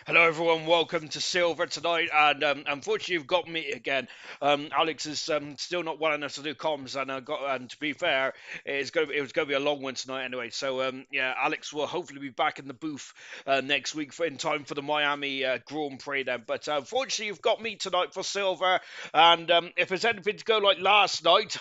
Hello, everyone. Welcome to Silver tonight. And unfortunately, you've got me again. Alex is still not well enough to do comms, and to be fair, it was going to be a long one tonight anyway. So yeah, Alex will hopefully be back in the booth next week in time for the Miami Grand Prix. Then, but unfortunately, you've got me tonight for Silver. And if there's anything to go like last night,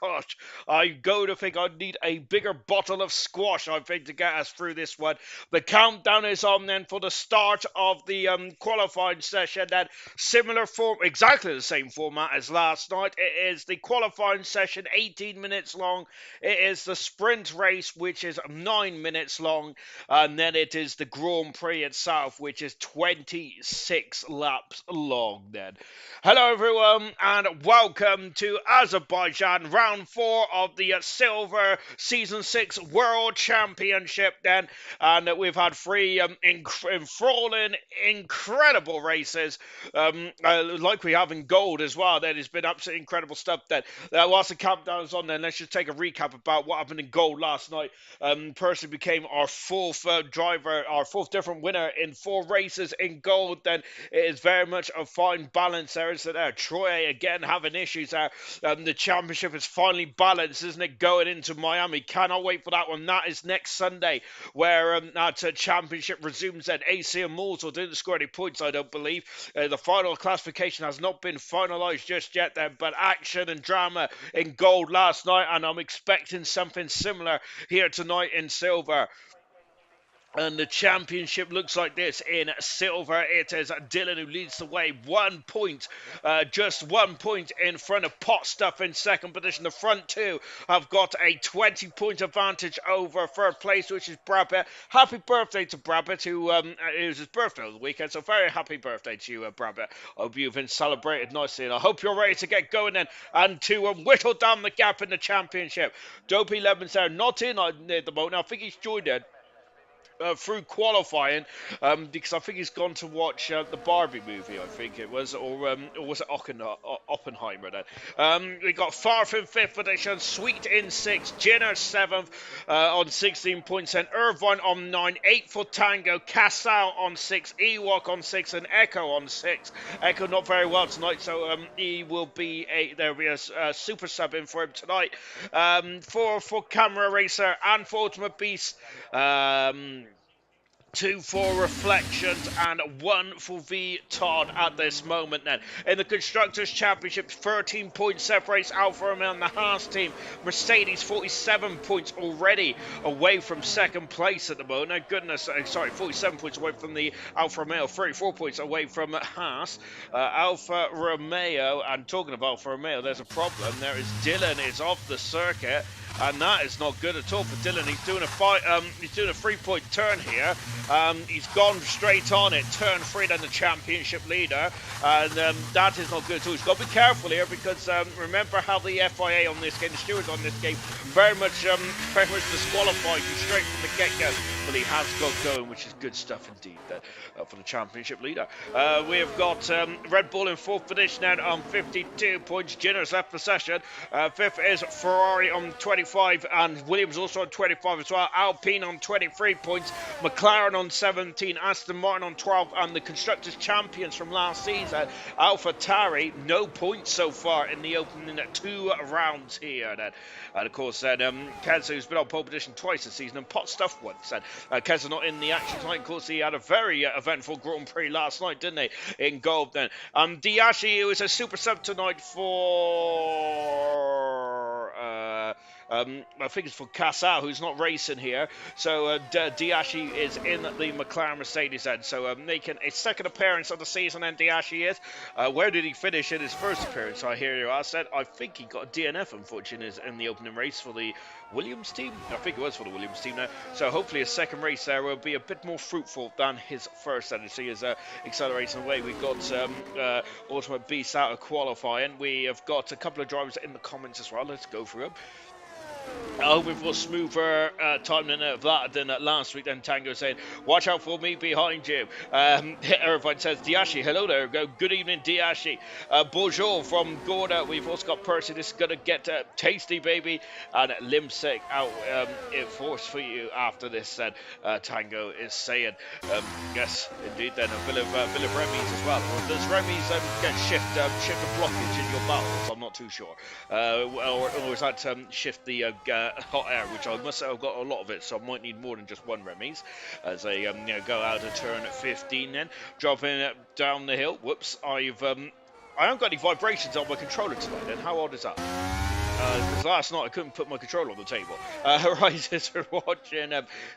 gosh, I go to think I'd need a bigger bottle of squash. I think to get us through this one. The countdown is on then for the start of the qualifying session. Then similar form, exactly the same format as last night. It is the qualifying session, 18 minutes long. It is the sprint race, which is 9 minutes long, and then it is the Grand Prix itself, which is 26 laps long. Then, hello everyone, and welcome to Azerbaijan, round 4 of the Silver Season 6 World Championship. Then, and we've had three enthralling, incredible races, like we have in gold as well. Then it's been absolutely incredible stuff. Then, whilst the countdown's on, then let's just take a recap about what happened in gold last night. Personally became our fourth driver, our fourth different winner in 4 races in gold. Then it is very much a fine balance there, isn't there? Troy again having issues there. The championship is finally balanced, isn't it? Going into Miami, cannot wait for that one. That is next Sunday, where that championship resumes. Then AC Immortal didn't score any points, I don't believe. The final classification has not been finalised just yet then, but action and drama in gold last night, and I'm expecting something similar here tonight in silver. And the championship looks like this in silver. It is Dylan who leads the way. 1 point, just 1 point in front of Pot Stuff in second position. The front two have got a 20-point advantage over third place, which is Brabbit. Happy birthday to Brabbit, who it was his birthday on the weekend. So very happy birthday to you, Brabbit. I hope you've been celebrated nicely, and I hope you're ready to get going then and to whittle down the gap in the championship. Dopey Lemons there, not in at the moment. I think he's joined it through qualifying, because I think he's gone to watch the Barbie movie, I think it was, or was it Oppenheimer then? We got Farf in 5th position, Sweet in 6th, Jenner 7th on 16 points, and Irvine on 9, 8 for Tango, Casal on 6, Ewok on 6, and Echo on 6. Echo not very well tonight, so he will be there'll be a super sub in for him tonight. For Camera Racer and for Ultimate Beast. 2 for Reflections and 1 for V Todd at this moment then. In the Constructors' Championship, 13 points separates Alfa Romeo and the Haas team. Mercedes 47 points already away from second place at the moment. Oh, goodness, sorry, 47 points away from the Alfa Romeo, 34 points away from Haas. Alfa Romeo, and talking of Alfa Romeo, there's a problem. There is Dylan is off the circuit. And that is not good at all for Dylan. He's doing a 3-point turn here. He's gone straight on it. Turn 3 then the championship leader. And that is not good at all. He's got to be careful here because remember how the FIA on this game, the stewards on this game, very much disqualified you straight from the get-go. But he has got going, which is good stuff indeed for the championship leader. We have got Red Bull in 4th position now on 52 points. Ginner's left the session. 5th is Ferrari on 25, and Williams also on 25 as well. Alpine on 23 points. McLaren on 17. Aston Martin on 12. And the Constructors' Champions from last season, AlphaTauri, no points so far in the opening 2 rounds here. And of course, then Kez, who's been on pole position twice this season, and Pot Stuff once. And Kez not in the action tonight. Of course, he had a very eventful Grand Prix last night, didn't he? In gold then. Diashi, who is a super sub tonight for I think it's for Casal, who's not racing here. So Diashi is in the McLaren Mercedes end. So making a second appearance of the season, and Diashi is. Where did he finish in his first appearance? I hear you. I said I think he got a DNF, unfortunately, in the opening race for the Williams team. I think it was for the Williams team now. So hopefully his second race there will be a bit more fruitful than his first. And see his accelerating away. We've got Ultimate Beast out of qualifying. We have got a couple of drivers in the comments as well. Let's go through them. Hoping for smoother time than that than last week. Then Tango saying, "Watch out for me behind you." Irvine says, "Diashi, hello there. Good evening, Diashi. Bonjour from Gorda. We've also got Percy. This is gonna get tasty, baby, and Limsick out it force for you after this." Said Tango is saying, "Yes, indeed." Then Villa Remy's as well. Or does Remy's get shift a blockage in your battles? I'm not too sure. Or is that shift the hot air, which I must say I've got a lot of it, so I might need more than just one Remy's as they go out of turn at 15. Then dropping down the hill. Whoops, I haven't got any vibrations on my controller tonight. Then how odd is that? Because last night I couldn't put my controller on the table. Horizons are watching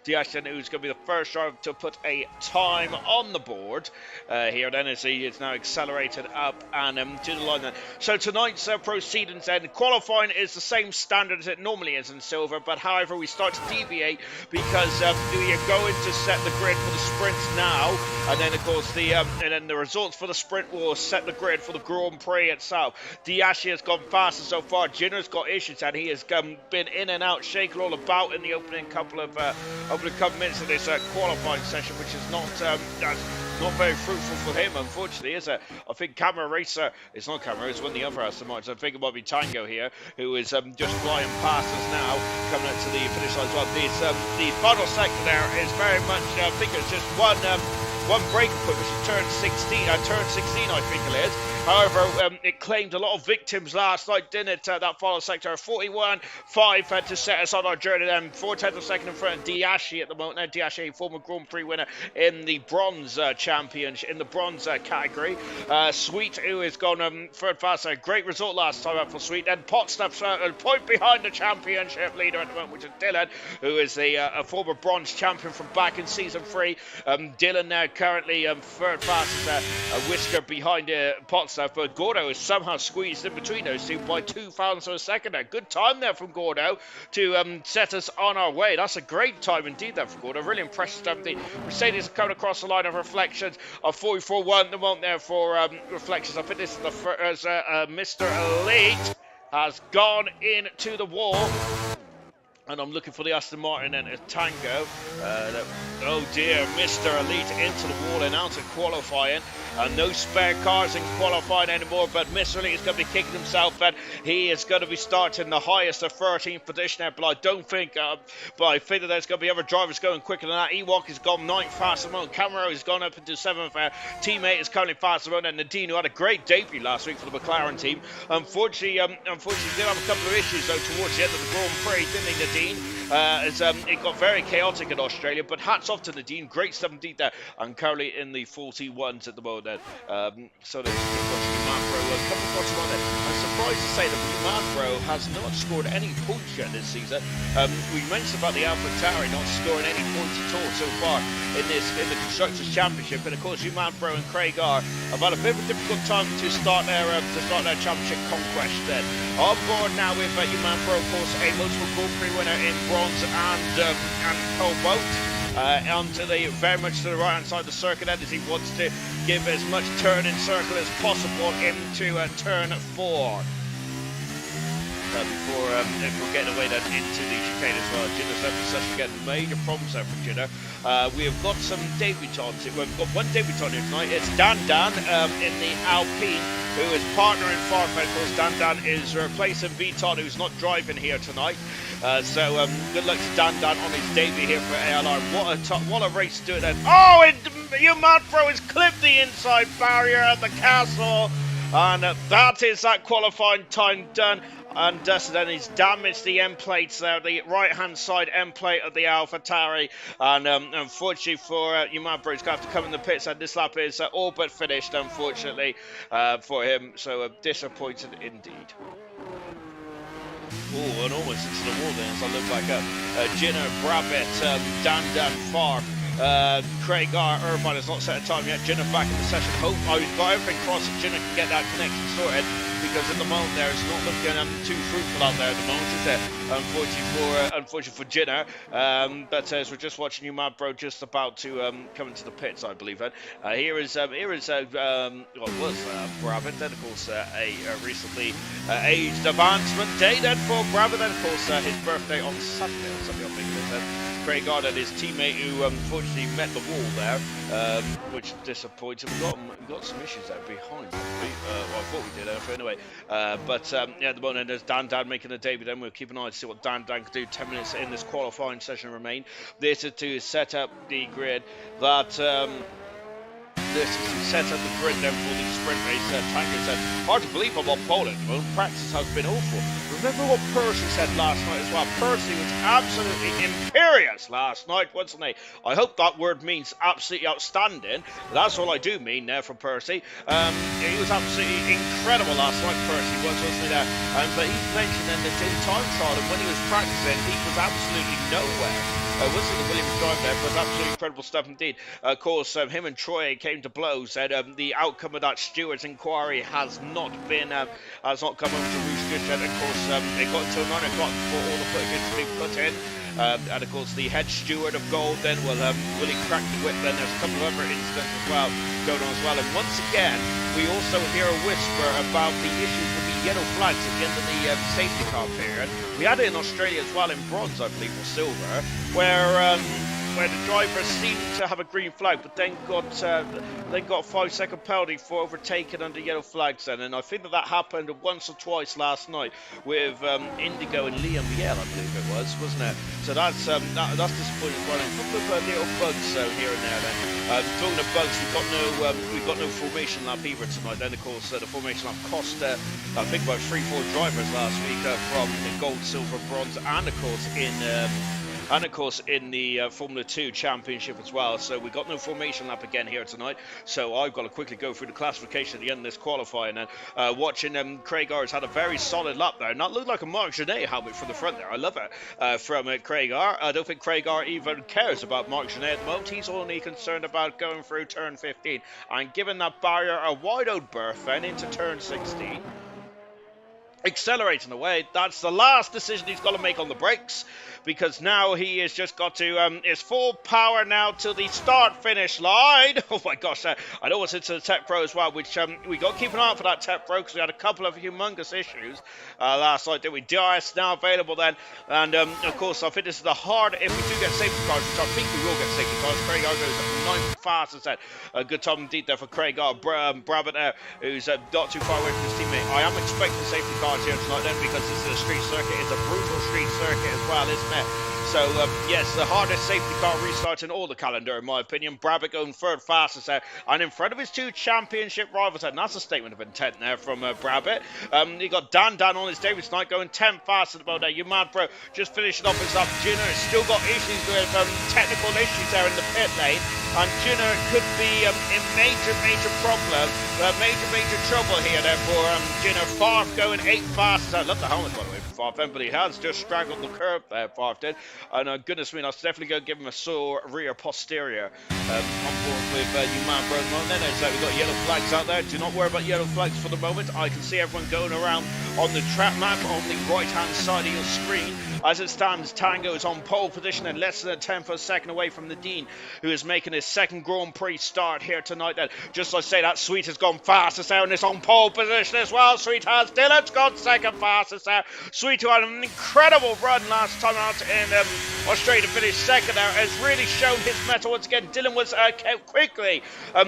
Diashan, who's going to be the first driver to put a time on the board here. Then as he is now accelerated up and to the line. Then. So tonight's proceedings then, qualifying is the same standard as it normally is in silver, but however we start to deviate because we are going to set the grid for the sprints now, and then of course the results for the sprint will set the grid for the Grand Prix itself. Diashi has gone faster so far. Jinner's got issues and he has been in and out, shaking all about in the opening couple of minutes of this qualifying session, which is not very fruitful for him, unfortunately, is it? I think Camera Racer, it's not Camera, it's one of the other Aston Martins. I think it might be Tango here, who is just flying past us now, coming up to the finish line as well. The final sector there is very much, I think it's just one breaker point, which is turn 16, I think it is. However, it claimed a lot of victims last night, didn't it? That final sector, 41.5 to set us on our journey. Then 4/10 of a second in front of Diashi at the moment. Now Diashi, former Grand Prix winner in the bronze championship, in the bronze category. Sweet, who has gone third faster. Great result last time out for Sweet. Then Potstuff's a point behind the championship leader at the moment, which is Dylan, who is a former bronze champion from back in season 3. Dylan now currently third fastest, a whisker behind Potstuff. But Gordo is somehow squeezed in between those two by 2,000 of a second there. Good time there from Gordo to set us on our way. That's a great time indeed there for Gordo. Really impressive. The Mercedes coming across the line of Reflections of 44.1 the moment there for Reflections. I think this is the first, Mr. Elite has gone into the wall. And I'm looking for the Aston Martin and a Tango. Oh dear, Mr. Elite into the wall and out of qualifying. No spare cars in qualifying anymore, but Mr. Elite is going to be kicking himself, and he is going to be starting the highest of 13th position there. But I think that there's going to be other drivers going quicker than that. Ewok has gone 9th fast among. Camaro has gone up into 7th. Teammate is currently fast among, and Nadine, who had a great debut last week for the McLaren team. Unfortunately, did have a couple of issues though towards the end of the Grand Prix, didn't he, Nadine? As it got very chaotic in Australia, but hats off to Nadine, great stuff indeed there, and currently in the 41s at the moment. So there's Manbro coming across the line there. I'm surprised to say that Manbro has not scored any points yet this season. We mentioned about the AlphaTauri not scoring any points at all so far in the Constructors' Championship, and of course Manbro and Craig have had a bit of a difficult time to start their championship conquest. Then on board now with Manbro, of course, a multiple Grand Prix winner in bronze and cobalt. Onto very much to the right hand side of the circuit, as he wants to give as much turn in circle as possible into turn 4. Before getting away then into the chicane as well. Jinner's such getting major problems there for Jinner. We have got some debutants. We've got one debutant here tonight. It's Dan in the Alpine, who is partner in Farfetch. Of course, Dan is replacing Viton, who's not driving here tonight. So good luck to Dan on his debut here for ALR. What a race to do it then. Oh, Manfro has clipped the inside barrier at the castle. And that is that qualifying time done. And then he's damaged the end plates there, the right hand side end plate of the AlphaTauri. And unfortunately for Manbro, he's going to have to come in the pits, and this lap is all but finished, unfortunately, for him. So disappointed indeed. Oh, and almost into the wall then as I look back up. Jinner, Brabbit, Dan Far. Craig Irvine has not set a time yet. Jinner back in the session. Hope I've got everything crossed that Jinner can get that connection sorted, because at the moment there it's not looking too fruitful out there at the moment, is it? Unfortunately for Jinner. But as we're just watching you, Mad Bro, just about to come into the pits, I believe. Here is what was Brabant, then of course a recently aged advancement day then for Brabant, then of course his birthday on Saturday or something, I think it is then. Craig and his teammate who unfortunately met the wall there, which disappointed. We got some issues there behind. Well, I thought we did anyway. Yeah, at the moment there's Dan making a debut. Then we'll keep an eye to see what Dan can do. 10 minutes in this qualifying session remain. This is to set up the grid that. This is to set up the grid then for the sprint race. Tango said, hard to believe I'm on pole at the moment. Practice has been awful. Remember what Percy said last night as well. Percy was absolutely imperious last night, wasn't he? I hope that word means absolutely outstanding. That's all I do mean there from Percy. He was absolutely incredible last night, Percy wasn't he there? But he mentioned then that in time trial and when he was practicing, he was absolutely nowhere. Wasn't the Williams drive there, but absolutely incredible stuff indeed. Of course, him and Troy came to blows. Said the outcome of that Stewart's inquiry has not come up to roost just yet. Of course, it got until 9 o'clock before all the footage to be put in. And of course, the head steward of Gold then will he crack the whip. Then there's a couple of other incidents as well going on as well. And once again, we also hear a whisper about the issues with the yellow flags at the end of the safety car period. We had it in Australia as well in bronze, I believe, or silver, where the driver seemed to have a green flag, but then got a 5-second penalty for overtaking under yellow flags. Then, and I think that happened once or twice last night with Indigo and Liam Biel, I believe it was, wasn't it? So that's disappointing. Well, a couple of little bugs here and there. Then talking of bugs, we got no formation lap either tonight. Then of course the formation lap cost I think about 3-4 drivers last week from the gold, silver, bronze, and of course in the Formula 2 Championship as well. So we got no formation lap again here tonight. So I've got to quickly go through the classification at the end of this qualifying. And watching Craig R has had a very solid lap there. And that looked like a Mark Genet helmet from the front there. I love it from Craig R. I don't think Craig R even cares about Mark Genet at the moment. He's only concerned about going through turn 15 and giving that barrier a wide-out berth then into turn 16. Accelerating away. That's the last decision he's got to make on the brakes, because now he has just got to it's full power now to the start-finish line. Oh my gosh, I know it's into the Tech Pro as well, which we got to keep an eye out for that Tech Pro, because we had a couple of humongous issues last night. Did we? DRS now available then, and of course I think this is the hard, if we do get safety cars, which I think we will get safety cars. Craig R goes 9th fastest at a good time indeed there for Craig R. Brabant there, who's not too far away from his teammate. I am expecting safety cars here tonight then, because this is a street circuit. It's a brutal street circuit as well, isn't it? So yes, the hardest safety car restart in all the calendar, in my opinion. Brabant going third fastest there, and in front of his two championship rivals, and that's a statement of intent there from Brabant. You got Dan on his debut tonight going 10th fastest about there. You mad, bro? Just finishing off his lap. Junior has still got issues with technical issues there in the pit lane, and Junior could be in major problem, major trouble here there for Junior. Farf going 8th fastest. I love the helmet, by the way, for Farf, but he has just straggled the curve there, Farf did. And goodness me, I was definitely going to give him a sore rear posterior on board with you man, bro. Then we've got yellow flags out there. Do not worry about yellow flags for the moment. I can see everyone going around on the track map on the right-hand side of your screen. As it stands, Tango is on pole position and less than a tenth of a second away from the Dean, who is making his second Grand Prix start here tonight. Then, just like I say, that Sweet has gone fastest there and is on pole position as well. Sweet has. Dylan's gone second fastest there. Sweet, who had an incredible run last time out in Australia to finish second there, has really shown his mettle once again. Dylan was quickly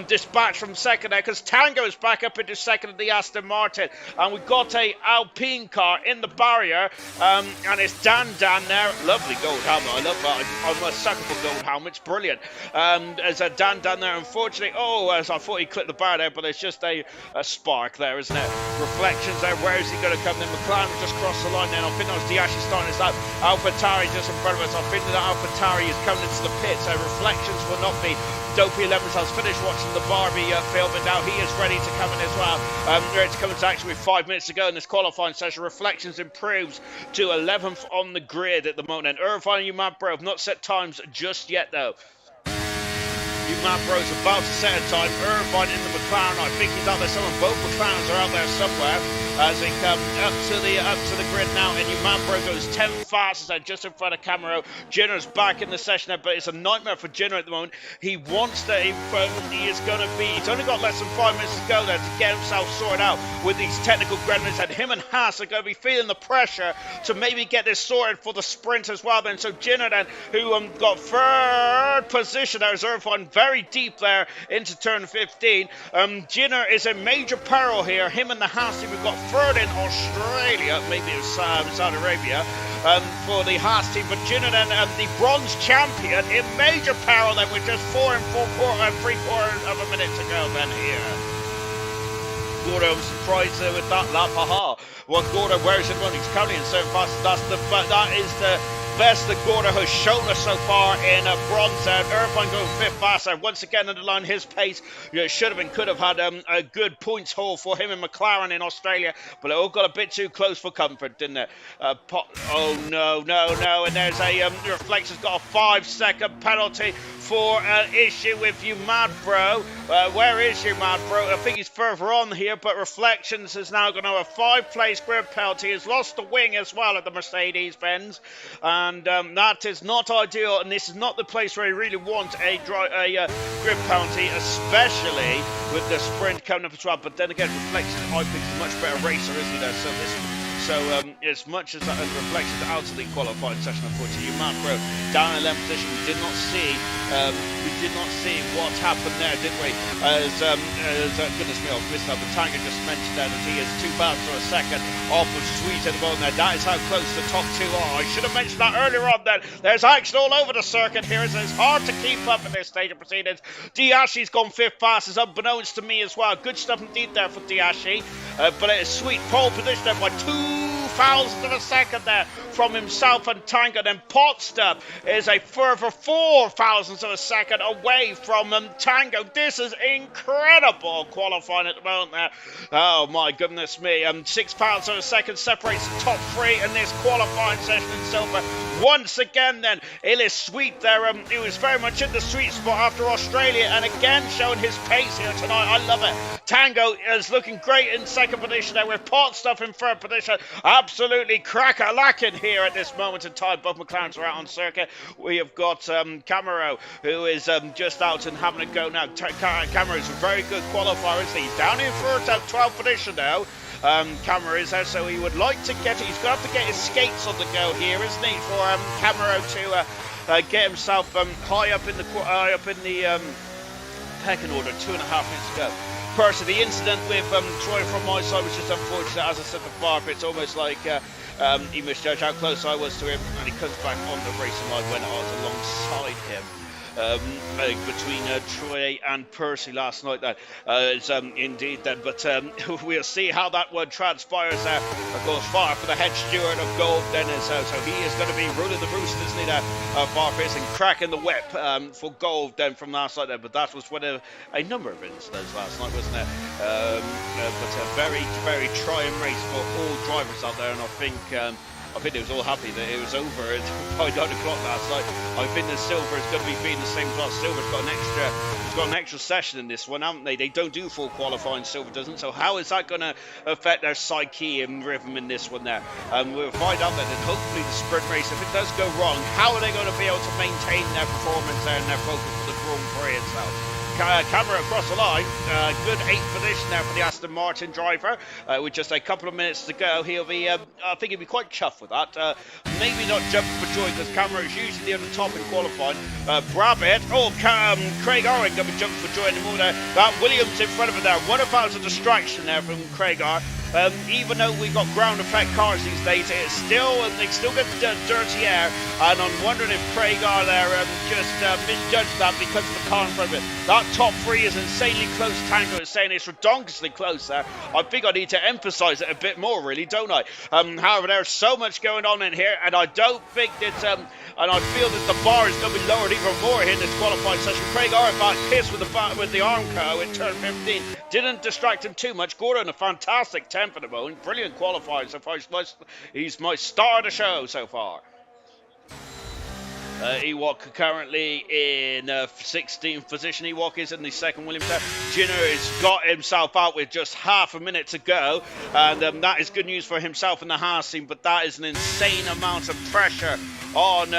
dispatched from second there, because Tango is back up into second of the Aston Martin, and we've got a Alpine car in the barrier, and it's Dan there. Lovely gold helmet. I love that. I'm a sucker for gold helmets. Brilliant. As a Dan there, unfortunately, as I thought he clipped the bar there, but there's just a spark there, isn't it? Reflections there. Where is he going to come? Then McLaren just crossed the line then. I think that was Diashi starting his lap. AlphaTauri just in front of us. I think that AlphaTauri is coming into the pits. So Reflections will not be. Dopey 11 has finished watching the Barbie film, and now he is ready to come in as well. Ready to come into action with 5 minutes to go in this qualifying session. Reflections improves to 11th on the grid at the moment. And Irvine, you mad bro, have not set times just yet though. You mad bro's about to set a time. Irvine in the McLaren. I think he's out there somewhere. Both McLarens are out there somewhere. as they come up to the grid now. And Umambro goes 10th fastest and just in front of Camaro. Jinner's back in the session there, but it's a nightmare for Jinner at the moment. He wants to, he's only got less than 5 minutes to go there to get himself sorted out with these technical gremlins, and him and Haas are going to be feeling the pressure to maybe get this sorted for the sprint as well then. So Jinner then, who got third position there, Azerbaijan very deep there into turn 15. Jinner is in major peril here. Him and the Haas team have got third in Australia, maybe it was Saudi Arabia, for the Haas team, but Jinner then, the bronze champion, in major peril then with just 4 and 3/4 of a minute to go then here. Gordo was surprised with that lap, haha. Well, Gordo, where is it running? He's currently in 7th fastest. That is the best that Gordo has shown us so far in a bronze. Irvine going 5th faster. Once again underline his pace. Could have had a good points haul for him and McLaren in Australia, but it all got a bit too close for comfort, didn't it? Oh no. And there's a Reflex has got a 5-second penalty for an issue with you, Mad Bro. Where is you, Mad Bro? I think he's further on here, but Reflections is now going to have a 5-place grid penalty. He's lost the wing as well at the Mercedes-Benz, and that is not ideal, and this is not the place where he really wants a grid penalty, especially with the sprint coming up as well. But then again, Reflections, I think, is a much better racer, isn't he, there? So as much as that Reflections out of the qualifying session, unfortunately, Macro down in 11th position. We did not see what happened there, did we? Goodness me, I've missed that. But Tango just mentioned that he is 2 miles for a second off of Sweet at the moment there. That is how close the top 2 are. I should have mentioned that earlier on then. There's action all over the circuit here, so it's hard to keep up in this stage of proceedings. Diashi's gone 5th fastest, unbeknownst to me as well. Good stuff indeed there for Diashi. But it is Sweet pole position there by 2,000 of a second there from himself and Tango. Then Potstuff is a further 4,000 of a second away from Tango. This is incredible qualifying at the moment there. Oh my goodness me. 6 of a second separates the top 3 in this qualifying session in silver. Once again then, it is Sweet there. He was very much in the sweet spot after Australia, and again showing his pace here tonight. I love it. Tango is looking great in 2nd position there, with Potstuff in 3rd position. Absolutely crack-a-lacking here at this moment in time. Both McLarens are out on circuit. We have got Camaro, who is just out and having a go now. Camaro is a very good qualifier, isn't he? He's down in 12th position now. Camaro is there, so he would like to get it. He's going to have to get his skates on the go here, isn't he, for Camaro to get himself high up in the pecking order. 2.5 minutes to go. Personally, the incident with Troy from my side was just unfortunate. As I said before, it's almost like he misjudged how close I was to him, and he comes back on the racing line when I was alongside him. Between Troy and Percy last night, that is indeed then. But we'll see how that one transpires there. Of course, far for the head steward of Gold then is so he is going to be ruling the roost, isn't he, there? Far and cracking the whip for Gold then from last night there. But that was one of a number of incidents last night, wasn't it? But a very, very trying race for all drivers out there, and I think they was all happy that it was over by 9 o'clock last night. I think the Silver is going to be being the same as well. Silver's got an extra session in this one, haven't they? They don't do full qualifying, Silver doesn't. So how is that going to affect their psyche and rhythm in this one there? We'll find out then, and hopefully the sprint race, if it does go wrong, how are they going to be able to maintain their performance there and their focus for the Grand Prix itself? Camera across the line, good 8th position there for the Aston Martin driver, with just a couple of minutes to go. He'll be, I think he'll be quite chuffed with that. Maybe not jumping for joy, because Camera is usually on the top in qualifying. Craig Arwin going to be jumping for joy anymore there. That Williams in front of him there. What about a distraction there from Craig Arwin? Even though we've got ground effect cars these days, they still get dirty air, and I'm wondering if Craig are there just misjudged that because of the car in front of it. That top 3 is insanely close. Tango is saying it's redonkulously close there. I think I need to emphasise it a bit more, really, don't I? However, there's so much going on in here, and I don't think that, and I feel that the bar is going to be lowered even more here in this qualifying session. Craig Arwin pissed with the Armco in turn 15. Didn't distract him too much. Gordon, a fantastic 10th at the moment. Brilliant qualifying so far. He's my star of the show so far. Ewok currently in 16th position. Ewok is in the second Williams. Jinner has got himself out with just half a minute to go, and that is good news for himself and the Haas team. But that is an insane amount of pressure on.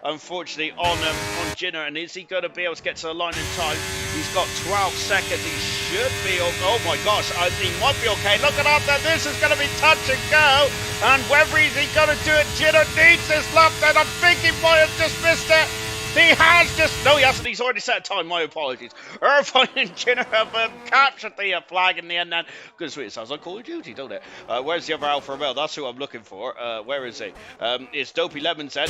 Unfortunately, on Jinner. And is he going to be able to get to the line in time? He's got 12 seconds. He should be. Oh my gosh, he might be okay. Look at that. This is going to be touch and go. And whether he's going to do it, Jinner needs this lap. Then I think he might have just missed it. He has just... No, he hasn't. He's already set a time. My apologies. Irvine and Jinner have captured the flag in the end then. Because it sounds like Call of Duty, don't it? Where's the other Alpha Romeo? That's who I'm looking for. Where is he? It's Dopey Lemons then.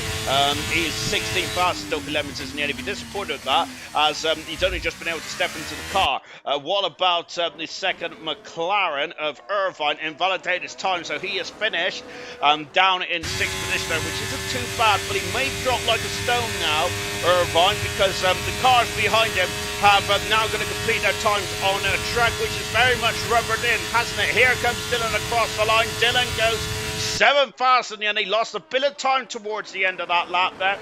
He is 16th fastest. Dopey Lemons isn't yet. He'd be disappointed with that, as he's only just been able to step into the car. What about the second McLaren of Irvine? Invalidated his time, so he is finished down in 6th position, which isn't too bad, but he may drop like a stone now, Irvine, because the cars behind him have now going to complete their times on a track which is very much rubbered in, hasn't it? Here comes Dylan across the line. Dylan goes 7th fast in the end. He lost a bit of time towards the end of that lap there.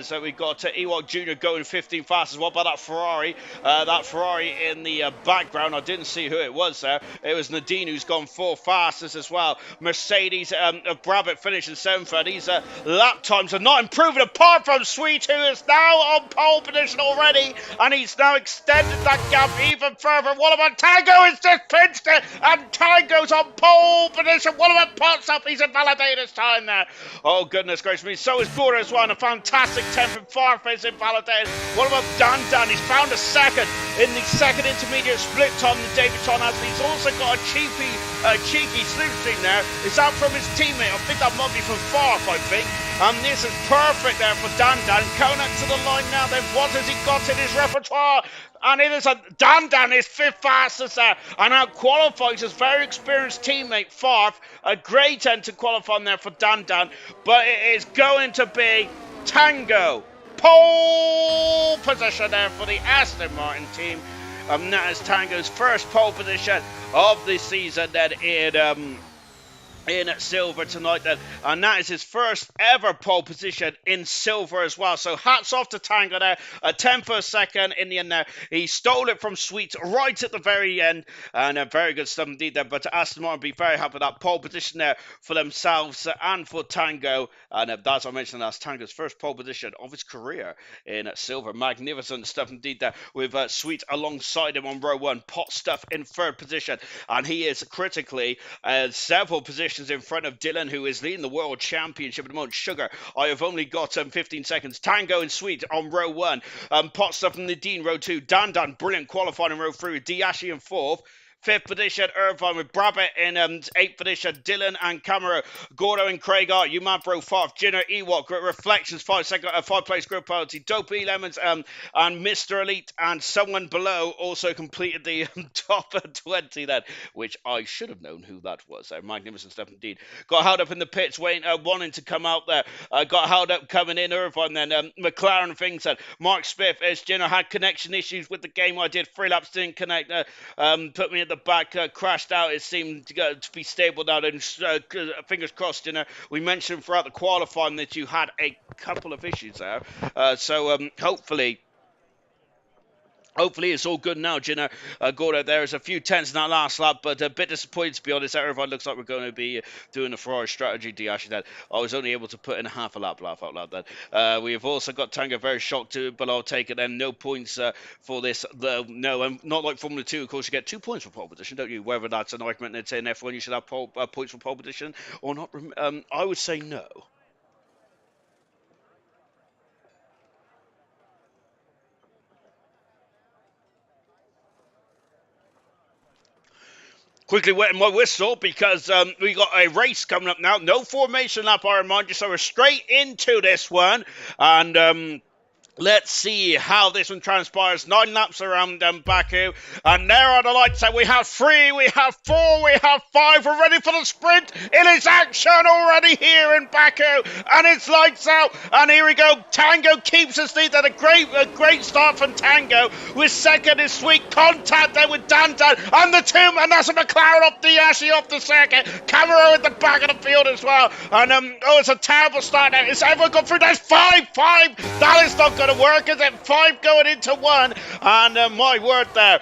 So we got Ewok Jr. going 15 fastest. What about that Ferrari? That Ferrari in the background, I didn't see who it was there. It was Nadine who's gone 4th fastest as well. Mercedes of Brabant finishing 7th. These lap times are not improving, apart from Sweet, who is now on pole position already, and he's now extended that gap even further. What about Tango? He's just pinched it, and Tango's on pole position. What about Potts up? He's invalidated his time there. Oh, goodness gracious me. So is Gora as well. A fantastic 10th and Farface invalidated. What about Dan? He's found a second in the second intermediate split time that David Ton has. He's also got a cheeky slipstream there. Is that from his teammate? I think that might be from Farf, I think. And this is perfect there for Dan. Konak to the line now. Then what has he got in his repertoire? And it is a Dan is 5th fastest there, and out qualifies his very experienced teammate Farf. A great end to qualifying there for Dan, but it is going to be Tango pole position there for the Aston Martin team. That is Tango's first pole position of the season then in silver tonight then, and that is his first ever pole position in silver as well. So hats off to Tango there, a 10th per second in the end there. He stole it from Sweet right at the very end, and very good stuff indeed there. But Aston Martin be very happy with that pole position there for themselves and for Tango. And as I mentioned, that's Tango's first pole position of his career in silver. Magnificent stuff indeed there, with Sweet alongside him on row 1. Pot Stuff in 3rd position, and he is critically several positions in front of Dylan, who is leading the World Championship at the moment. Sugar, I have only got 15 seconds. Tango and Sweet on row 1. Pot Stuff and Nadine row 2. Dan, brilliant qualifying in row 3. Diashi in 4th. 5th position, Irvine with Brabant in 8th position, Dylan and Camera, Gordo and Craig are Uman Bro 5th, Jinner, Ewok, Reflections 5 place group penalty, Dopey Lemons and Mr. Elite, and someone below also completed the top 20 then, which I should have known who that was. Magnificent stuff indeed. Got held up in the pits, wanting to come out there. Got held up coming in, Irvine then. McLaren things said. Mark Smith, as Jinner had connection issues with the game I did. 3 laps didn't connect. Put me at the back, crashed out. It seemed to be stable now. And fingers crossed, we mentioned throughout the qualifying that you had a couple of issues there. So hopefully it's all good now, Jinner. Gordo, there's a few tenths in that last lap, but a bit disappointed, to be honest. Everyone looks like we're going to be doing the Ferrari strategy, Diashi. That I was only able to put in half a lap, laugh out loud. Then we have also got Tango very shocked too, but I'll take it then. No points for this, though. No, not like Formula 2, of course, you get 2 points for pole position, don't you? Whether that's an argument that's in F1, you should have points for pole position or not. I would say no. Quickly wetting my whistle because we got a race coming up now. No formation lap, I remind you, so we're straight into this one. And Let's see how this one transpires. 9 laps around Baku. And there are the lights. And we have 3, we have 4, we have 5. We're ready for the sprint. It is action already here in Baku. And it's lights out. And here we go. Tango keeps us lead. A great start from Tango. With second is Sweet. Contact there with Dandan. And the two. And that's a McLaren off the Ashy off the second. Camaro at the back of the field as well. And oh, it's a terrible start now. Is everyone gone through? There's 5. That is not going to work, is it? 5 going into 1, and my word there.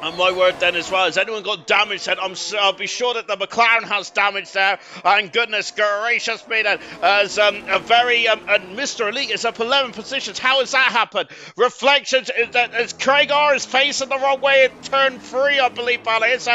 And my word then as well, has anyone got damage then? I'll be sure that the McLaren has damage there. And goodness gracious me then, as a very, Mr. Elite is up 11 positions. How has that happened? Reflections, as Craig R is facing the wrong way in turn 3, I believe, it's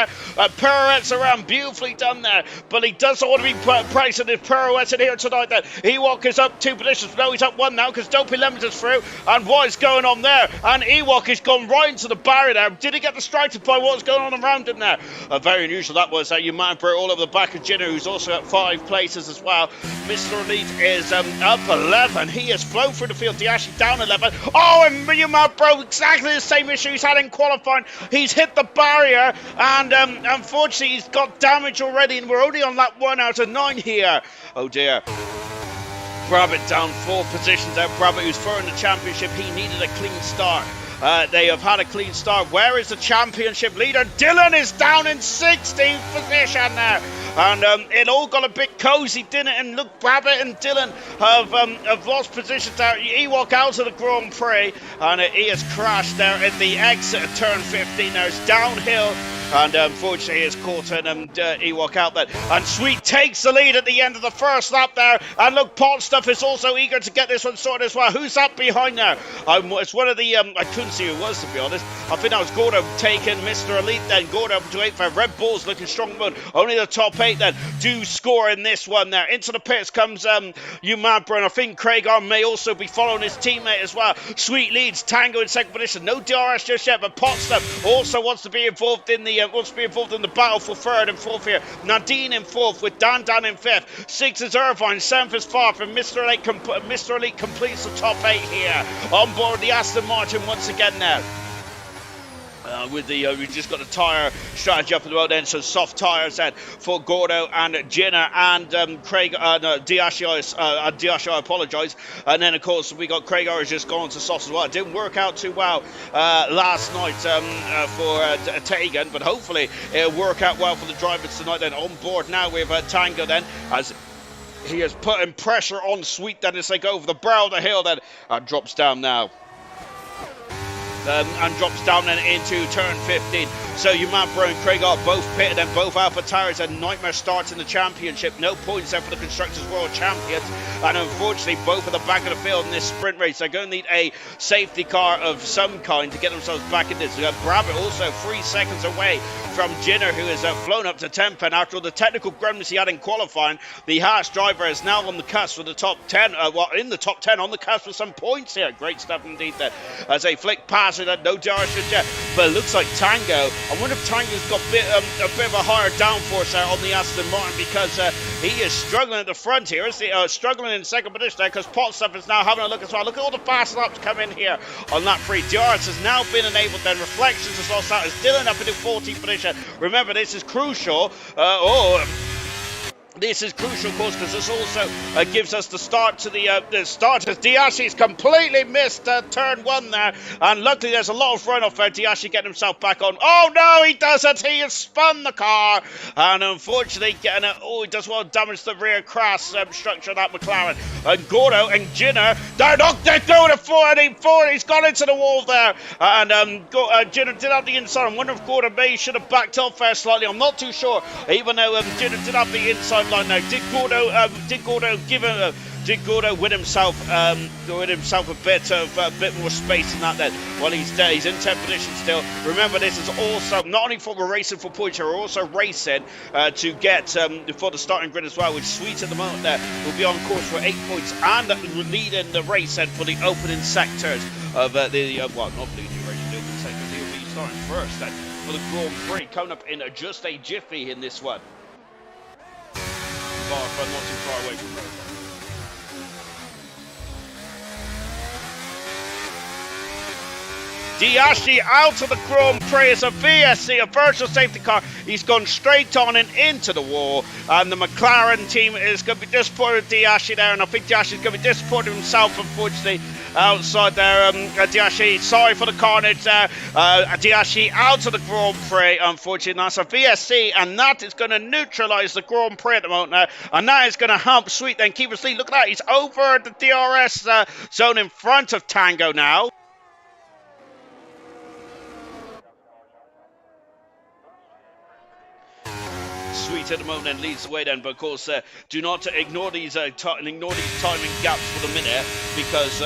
pirouettes around, beautifully done there. But he doesn't want to be pricing his pirouettes in here tonight then. Ewok is up 2 positions. No, he's up 1 now because Dopey Lemons is through. And what is going on there? And Ewok has gone right into the barrier there. Did he get distracted by what was going on around him there? Very unusual that was. You might put all over the back of Jinner, who's also at 5 places as well. Mr. Elite is up 11. He has flown through the field. Diashi down 11. Oh, and you might bro, exactly the same issue he's had in qualifying. He's hit the barrier, and unfortunately he's got damage already, and we're only on lap 1 out of 9 here. Oh dear. Brabbit down 4 positions there. Brabbit, who's third in the championship, he needed a clean start. They have had a clean start. Where is the championship leader? Dylan is down in 16th position now. And it all got a bit cozy, didn't it? And look, Brabbit and Dylan have lost positions there. Ewok out of the Grand Prix, and he has crashed there at the exit of turn 15. Now it's downhill. And unfortunately, it's caught an Ewok out there. And Sweet takes the lead at the end of the first lap there. And look, Pot Stuff is also eager to get this one sorted as well. Who's that behind there? It's one of the, I couldn't see who it was, to be honest. I think that was Gordo taking Mr. Elite then. Gordo up to 8 for Red Bull's looking strong mode. Only the top 8 then do score in this one there. Into the pits comes Umabra, and I think Craig R may also be following his teammate as well. Sweet leads Tango in second position. No DRS just yet, but Pot Stuff also wants to be involved in the battle for third and fourth here. Nadine in fourth with Dan in fifth. 6 is Irvine, 7th is Farf, and Mr. Elite completes the top 8 here. On board the Aston Martin once again now. With the we just got the tyre strategy up as well then, so soft tyres then for Gordo and Jenner and Craig Diashi, I apologise. And then of course we got Craig R has just gone to soft as well. It didn't work out too well last night for Tegan, but hopefully it'll work out well for the drivers tonight then. On board now with Tango then, as he is putting pressure on Sweet then as they go over the brow of the hill then, and drops down now. And drops down then into turn 15. So Umabro and Craig are both pitted and both Alpha Tires, and nightmare starts in the championship. No points there for the Constructors World Champions, and unfortunately both at the back of the field in this sprint race. They're going to need a safety car of some kind to get themselves back in this. Brabbit also 3 seconds away from Jinner, who has flown up to 10th, and after all the technical gremlins he had in qualifying, the Haas driver is now on the cusp for the top 10, in the top 10, on the cusp for some points here. Great stuff indeed there. As they flick past it, no DRS yet, but it looks like Tango. I wonder if Tango's got a bit of a higher downforce there on the Aston Martin, because he is struggling at the front here. Is he struggling in second position there, because Potstuff is now having a look as well. Look at all the fast laps come in here on lap 3. DRS has now been enabled then. Reflections has lost out as Dylan up into 14th position. Remember, this is crucial. This is crucial, of course, because this also gives us the start to the start, as Diashi's completely missed turn 1 there, and luckily there's a lot of runoff there. Diashi getting himself back on. Oh no, he doesn't. He has spun the car, and unfortunately getting it. Oh, he does well to damage the rear crash structure of that McLaren. And Gordo and Jinner, they're going to 44. He's gone into the wall there, and Jinner did have the inside. I wonder if Gordo may should have backed off there slightly. I'm not too sure, even though Jinner did have the inside line now. Did Gordo win himself a bit more space than that then? Well, he's there. He's in 10th position still. Remember, this is also not only for we're racing for points, we're also racing to get for the starting grid as well, which Sweet at the moment there will be on course for 8 points and leading the race then for the opening sectors of the not leading the race, the opening sectors. He'll be starting first then for the Grand Prix, coming up in just a jiffy in this one. But not too far away from road. Diashi out of the Grand Prix as a VSC, a virtual safety car. He's gone straight on and into the wall. And the McLaren team is going to be disappointed with Diashi there. And I think Diashi is going to be disappointed himself, unfortunately, outside there. Diashi, sorry for the carnage there. Diashi out of the Grand Prix, unfortunately. That's a VSC, and that is going to neutralise the Grand Prix at the moment now. And that is going to help Sweet then keep his lead. Look at that, he's over the DRS zone in front of Tango now. Sweet at the moment and leads the way then, but of course do not ignore these timing gaps for the minute, because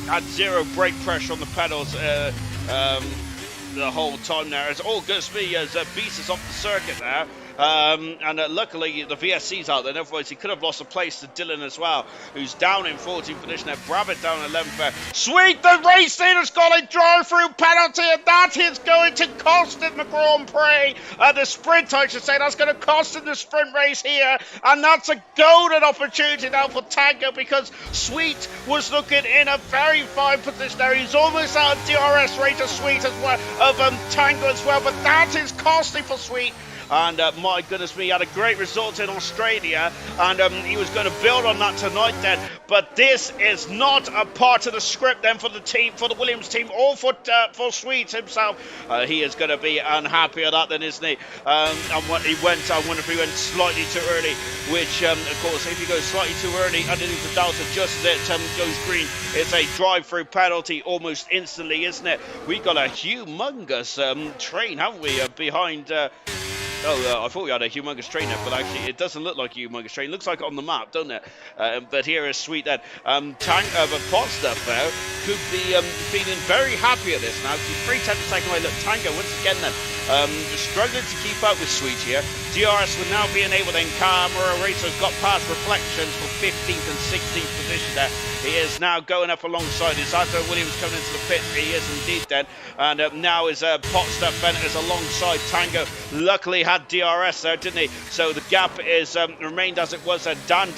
at zero brake pressure on the pedals the whole time there. It's all good to me as Beast is off the circuit there. And luckily the VSC's out there, otherwise he could have lost a place to Dylan as well, who's down in 14th position there. Brabbit down in 11th there. Sweet, the race leader's got a drive-through penalty, and that is going to cost him the Grand Prix. The sprint, I should say. That's going to cost him the sprint race here, and that's a golden opportunity now for Tango, because Sweet was looking in a very fine position there. He's almost out of DRS range of Sweet as well, of Tango as well, but that is costly for Sweet. And my goodness me, he had a great result in Australia, and he was going to build on that tonight then. But this is not a part of the script then for the team, for the Williams team, or for Sweet himself. He is going to be unhappy at that then, isn't he? And what he went, I wonder if he went slightly too early, which of course, if you go slightly too early underneath the Delta, just as it goes green, it's a drive-through penalty almost instantly, isn't it? We've got a humongous train, haven't we, behind... I thought we had a humongous train there, but actually it doesn't look like a humongous train. It looks like it on the map, doesn't it? But here is Sweet then. But Potstuff there could be feeling very happy at this now. He's 3/10 of a second away. Look, Tango once again then struggling to keep up with Sweet here. DRS will now be enabled then. Camera Racer's got past Reflections for 15th and 16th position there. He is now going up alongside his Arthur Williams coming into the pit. He is indeed then. And now is Potstuff then is alongside Tango. Luckily had DRS there, didn't he? So the gap is remained as it was. Dan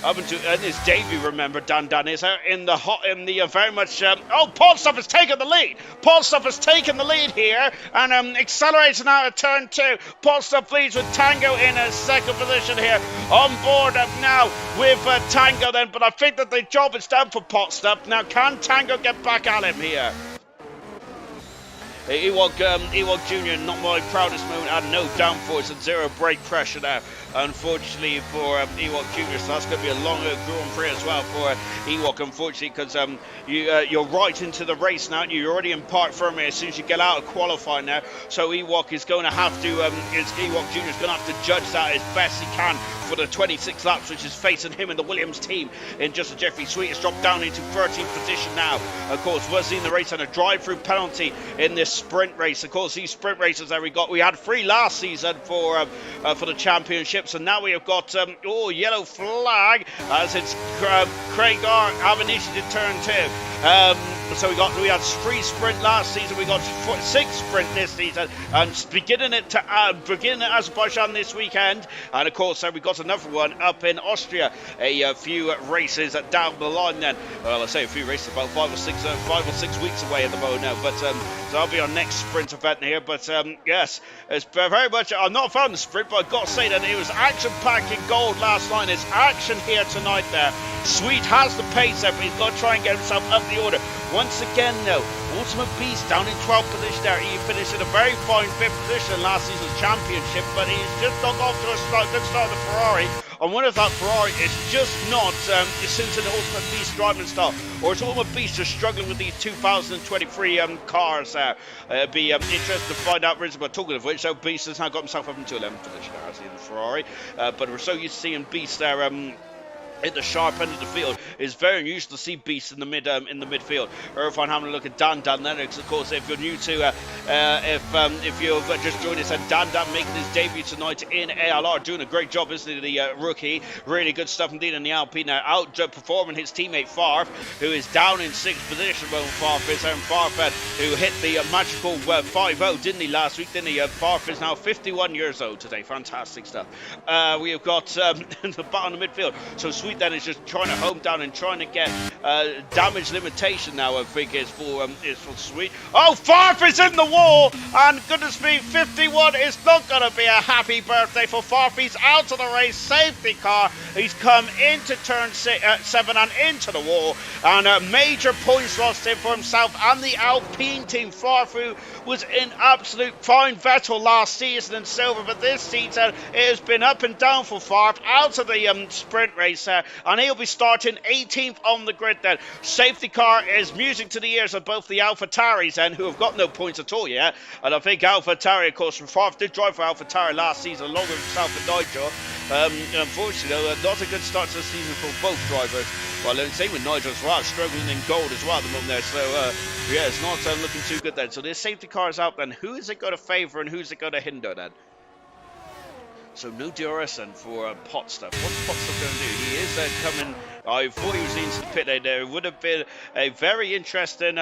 up into his debut. Remember, Dan is in the very much. Potstuff has taken the lead. Potstuff has taken the lead here and accelerates now at turn 2. Potstuff leads with Tango in a second position here. On board now with Tango then, but I think that the job is done for Potstuff. Now, can Tango get back at him here? Ewok Jr., not my proudest moment, had no downforce and zero brake pressure now, unfortunately, for Ewok Jr., so that's going to be a longer Grand Prix as well for Ewok, unfortunately, because you're right into the race now. You're already in Park Ferme as soon as you get out of qualifying now, so Ewok is going to have to, Ewok Jr. is going to have to judge that as best he can for the 26 laps, which is facing him and the Williams team in just a Jeffrey Sweet has dropped down into 13th position now. Of course, was in the race and a drive-through penalty in this sprint race. Of course, these sprint races that we had 3 last season for the championships, and now we have got yellow flag as it's Craig R having issued in turn 2. So we had 3 sprint last season. We got 6 sprint this season, and beginning at Azerbaijan this weekend, and of course we got another one up in Austria. A few races down the line. Then, well, I say a few races, about 5 or 6 weeks away at the moment now. But so that'll be our next sprint event here. But yes, it's very much. I'm not a fan of the sprint, but I've got to say that it was action-packed in gold last night. There's action here tonight. There, Sweet has the pace there, but he's got to try and get himself up the order. Once again, though, Ultimate Beast down in 12th position there. He finished in a very fine 5th position last season's championship, but he's just not off to a good start of the Ferrari. I wonder if that Ferrari is just not since an Ultimate Beast driving style, or is Ultimate Beast just struggling with these 2023 cars there? It'd be interesting to find out. But talking of which, so Beast has now got himself up into 11th position as in the Ferrari, but we're so used to seeing Beast there. At the sharp end of the field. It's very unusual to see Beast in the midfield. Irfan having a look at Dan Lennox. Of course, if you're new to if you've just joined us, and Dan making his debut tonight in ALR, doing a great job, isn't he, the rookie? Really good stuff indeed in the Alpine now, outperforming his teammate Farf, who is down in 6th position. Well, Farf is and Farf who hit the magical 5-0, didn't he, last week, didn't he? Farf is now 51 years old today. Fantastic stuff. We have got the bottom of the midfield. So Sweet then is just trying to home down and trying to get damage limitation now, I think, is for Sweet. Oh, Farf is in the wall, and goodness me, 51 is not going to be a happy birthday for Farf. He's out of the race, safety car. He's come into turn 7 and into the wall, and major points lost in for himself and the Alpine team. Farfu was in absolute fine Vettel last season in silver, but this season it has been up and down for Farf, out of the sprint race, and he'll be starting 18th on the grid then. Safety car is music to the ears of both the AlphaTauris then, who have got no points at all yet, and I think AlphaTauri, of course, from Farf did drive for AlphaTauri last season along with himself and Nigel. Unfortunately, though, not a good start to the season for both drivers. Well, same with Nigel as well, struggling in gold as well at the moment there. So, yeah, it's not looking too good then. So this safety car is out then. Who is it going to favour and who's it going to hinder then? So no DRS then for Potstuff. What's Potstuff going to do? He is coming. I thought he was into the pit lane there. It would have been a very interesting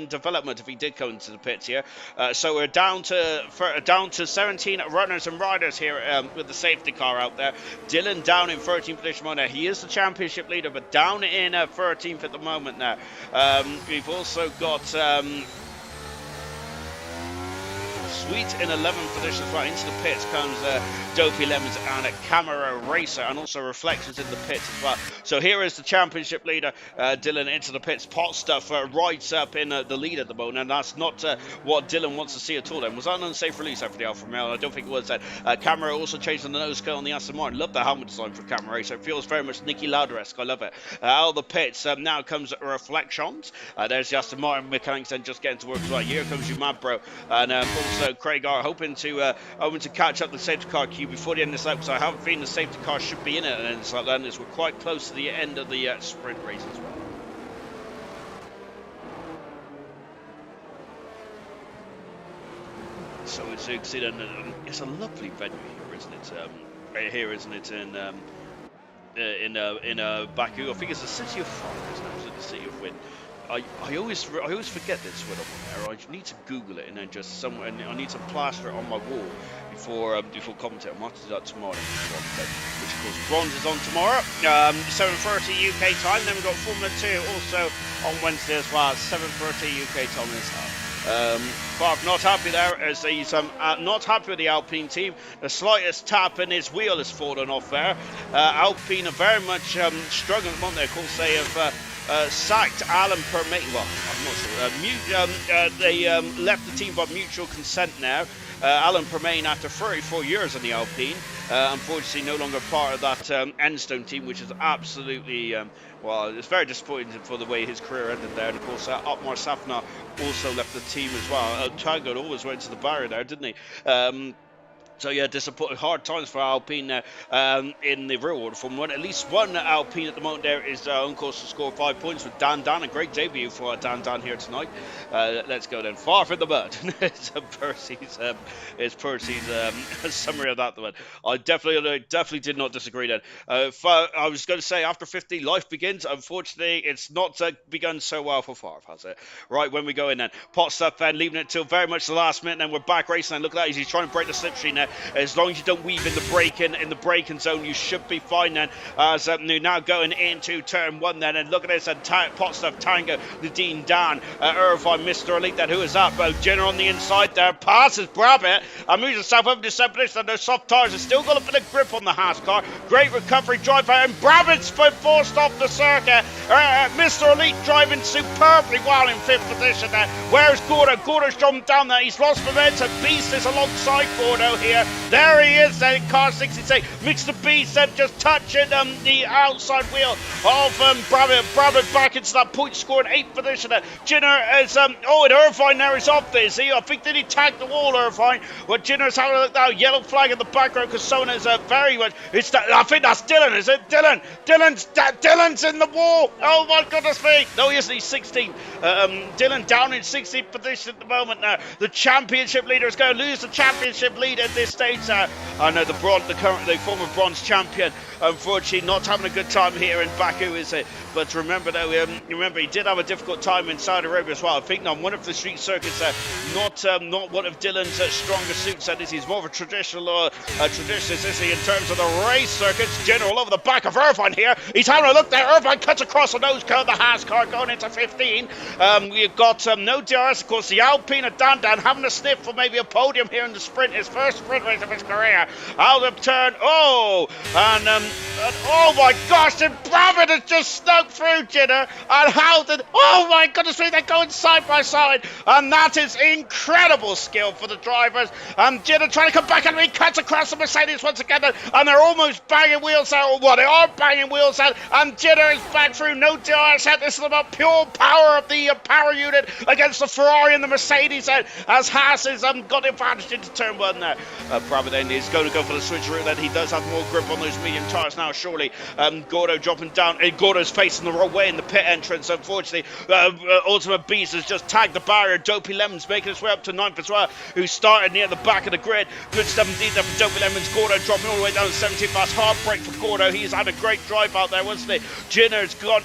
development if he did come into the pits here. So we're down to 17 runners and riders here with the safety car out there. Dylan down in 13th position now. He is the championship leader, but down in 13th at the moment now. We've also got Sweet in 11th position as well. Into the pits comes Dopey Lemons and a Camera Racer, and also Reflections in the pits as well. So here is the championship leader, Dylan, into the pits. Potstuff rides up in the lead at the moment, and that's not what Dylan wants to see at all. Then was that an unsafe release after the Alfa Romeo? I don't think it was that. Camera also changed on the nose cone on the Aston Martin. Love the helmet design for Camera Racer. It feels very much Nicky Lauda-esque. I love it. Out of the pits now comes Reflections. There's the Aston Martin mechanics then just getting to work as well. Here comes you, mad bro, and also Craig are hoping to catch up the safety car queue before the end of this lap, because I have a feeling the safety car should be in it, and it's like that, as we're quite close to the end of the sprint race as well. So it's it's a lovely venue here, isn't it? Right here, isn't it? In Baku, I think it's the city of fire, isn't it? It's the city of wind. I always forget this when I'm on there. I need to Google it and then just somewhere, and I need to plaster it on my wall before commentating. I might do that tomorrow, which of course Bronze is on tomorrow, 7:30 UK time. Then we've got Formula 2 also on Wednesday as well, 7:30 UK time as well. Farf not happy there, as he's not happy with the Alpine team. The slightest tap and his wheel has fallen off there. Alpine are very much struggling at the moment. They, of course, they have sacked Alan Permate. Well, I'm not sure. They left the team by mutual consent now. Alan Permane, after 34 years in the Alpine, unfortunately no longer part of that Enstone team, which is absolutely, well, it's very disappointing for the way his career ended there. And of course, Otmar Safnar also left the team as well. Tango always went to the barrier there, didn't he? So yeah, disappointing, hard times for Alpine in the real order Formula 1. At least one Alpine at the moment there is on course to score 5 points with Dan. A great debut for Dan here tonight. Let's go then. Far from the mud. It's Percy's summary of that one. I definitely did not disagree then. I was going to say, after 50, life begins. Unfortunately, it's not begun so well for Favre, has it? Right, when we go in then. Potstuff then, leaving it till very much the last minute, and then we're back racing. And look at that, he's trying to break the slipstream there. As long as you don't weave in the braking zone, you should be fine then. As now going into turn 1 then, and look at this, and Potstuff, Tango, Nadine, Dan, Irvine, Mr. Elite then. Who is that? Well, Jenner on the inside there, passes Brabbit, and moves himself over to 7th position, and those soft tyres have still got a bit of grip on the Haas car. Great recovery drive out, and Brabbit's forced off the circuit. Mr. Elite driving superbly well in 5th position there. Where's Gordo? Gordo's jumped down there, he's lost momentum. Beast is alongside Gordo here. There he is then, car 66. Mr. Beast then just touching the outside wheel of Brabbit. Brabbit back into that point, scoring 8th position there. Jinner is, and Irvine there is off this. I think did he tag the wall, Irvine? Well, Jinner's having a look now, yellow flag in the background because someone is very much, I think that's Dylan, is it? Dylan's in the wall. Oh my goodness me. No, he isn't, he's 16th. Dylan down in 16th position at the moment now. The championship leader is going to lose the championship lead in this this stage. I know the former bronze champion, unfortunately not having a good time here in Baku, is it? But remember though, remember he did have a difficult time in Saudi Arabia as well. I think on one of the street circuits, not one of Dylan's stronger suits. And he's more of a traditionalist, is he, in terms of the race circuits? General over the back of Irvine here. He's having a look there. Irvine cuts across the nose curve. The Haas car going into 15. We've got no DRS, of course. The Alpine at Dan having a sniff for maybe a podium here in the sprint. His first sprint race of his career. Out of turn. Oh, and oh my gosh, and Brabham has just snuck through Jinner. And Howden. Oh my goodness me, they're going side by side. And that is incredible skill for the drivers. And Jinner trying to come back, and he cuts across the Mercedes once again. And they're almost banging wheels out. Well, they are banging wheels out. And Jinner is back through. No DRS out. This is about pure power of the power unit against the Ferrari and the Mercedes out, as Haas has got the advantage into turn one there. Brabham then is going to go for the switcheroo. Then he does have more grip on those medium tyres now, surely. Gordo dropping down. Gordo's facing the wrong way in the pit entrance, unfortunately. Ultimate Beast has just tagged the barrier. Dopey Lemons making his way up to 9th as well, who started near the back of the grid. Good stuff indeed there for Dopey Lemons. Gordo dropping all the way down to 17th. That's hard break for Gordo. He's had a great drive out there, wasn't he? Jinner's got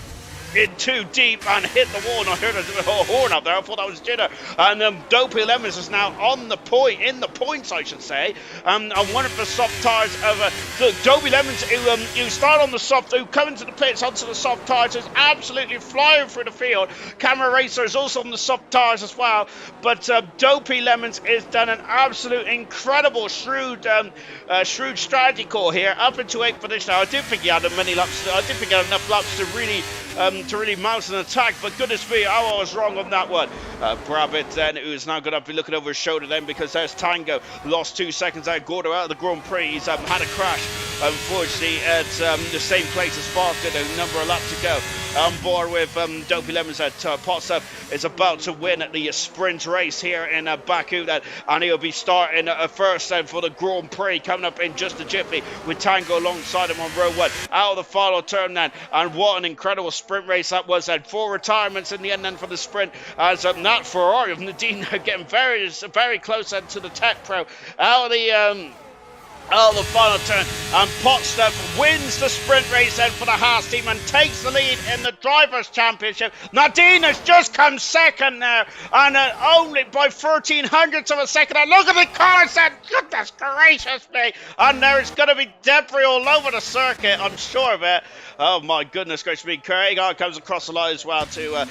in too deep and hit the wall. And I heard a horn up there. I thought that was Jinner. And Dopey Lemons is now on the point, in the points, I should say. On one of the soft tyres of Dopey Lemons, who start on the soft, who come into the pits onto the soft tyres, is absolutely flying through the field. Camera Racer is also on the soft tyres as well. But Dopey Lemons has done an absolute incredible shrewd strategy call here, up into 8th position. I didn't think he had many laps. I didn't think he had enough laps to really mount an attack, but goodness me, I was wrong on that one. Brabham then, who is now going to be looking over his shoulder then, because there's Tango, lost 2 seconds out. Gordo out of the Grand Prix. He's had a crash, unfortunately, at the same place as Farfton, a number of laps to go. On board with Dopey Lemons at Potsup is about to win at the sprint race here in Baku, and he'll be starting first then for the Grand Prix, coming up in just a jiffy with Tango alongside him on row 1. Out of the final turn then, and what an incredible sprint race that was. Then 4 retirements in the end then for the sprint, as that Ferrari of Nadine getting very, very close then to the Tech Pro. Out of the final turn, and Potstuff wins the sprint race then for the Haas team and takes the lead in the Drivers' Championship. Nadine has just come second there, and only by 13 hundredths of a second. And look at the cars, and goodness gracious me, and there's going to be debris all over the circuit, I'm sure of it. Oh my goodness gracious me. Craig comes across the line as well to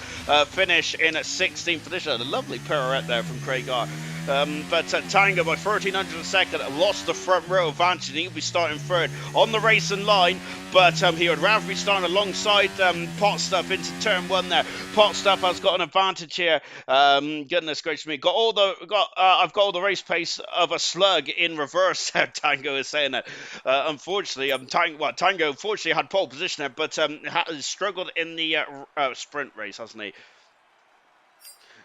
finish in at 16th position. A lovely pirouette there from Craig R. But Tango by 13 hundredths of a second lost the front row advantage, and he'll be starting third on the racing line. But he would rather be starting alongside Potstuff into turn 1 there. Potstuff has got an advantage here. Goodness gracious me. I've got all the race pace of a slug in reverse. Tango is saying that. Unfortunately, Tango unfortunately had pole position there, but has struggled in the sprint race, hasn't he?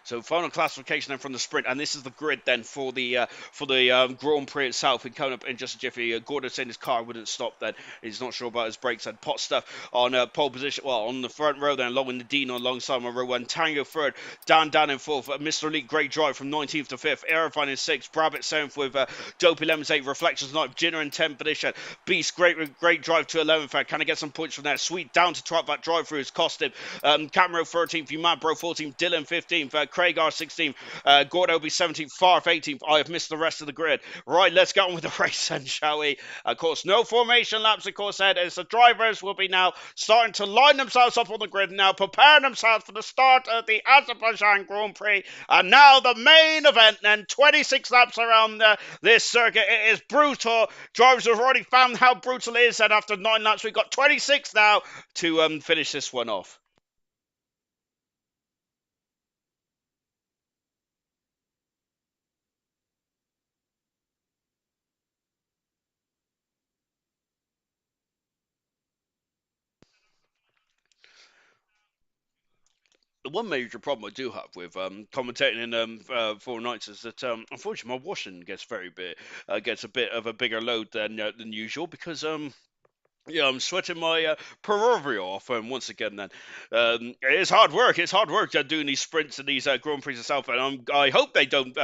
So final classification then from the sprint, and this is the grid then for the Grand Prix itself. And coming up in just a jiffy, Gordon saying his car wouldn't stop then. He's not sure about his brakes. And Potstuff on pole position, well, on the front row then, along with Nadine alongside my row 1. Tango third, Dan in 4th. Mr. Elite, great drive from 19th to 5th. Irvine in 6th. Brabham 7th with Dopey Lemons 8th. Reflections 9th. Jinner in 10th position. Beast, great drive to 11th. Can I get some points from there? Sweet down to 12th. That drive through has cost him. Camero 13th. Umabro 14th. Dylan 15th. Craig R 16th, Gordo will be 17th, Farf 18th. I have missed the rest of the grid. Right, let's get on with the race then, shall we? Of course, no formation laps, of course, Ed, as the drivers will be now starting to line themselves up on the grid now, preparing themselves for the start of the Azerbaijan Grand Prix. And now the main event then, 26 laps around this circuit. It is brutal. Drivers have already found how brutal it is, and after 9 laps, we've got 26 now to finish this one off. The one major problem I do have with commentating in 4 nights is that unfortunately my washing gets gets a bit of a bigger load than usual, because Yeah, I'm sweating my proverbial off once again. Then it's hard work. It's hard work doing these sprints and these Grand Prix itself. And I hope they don't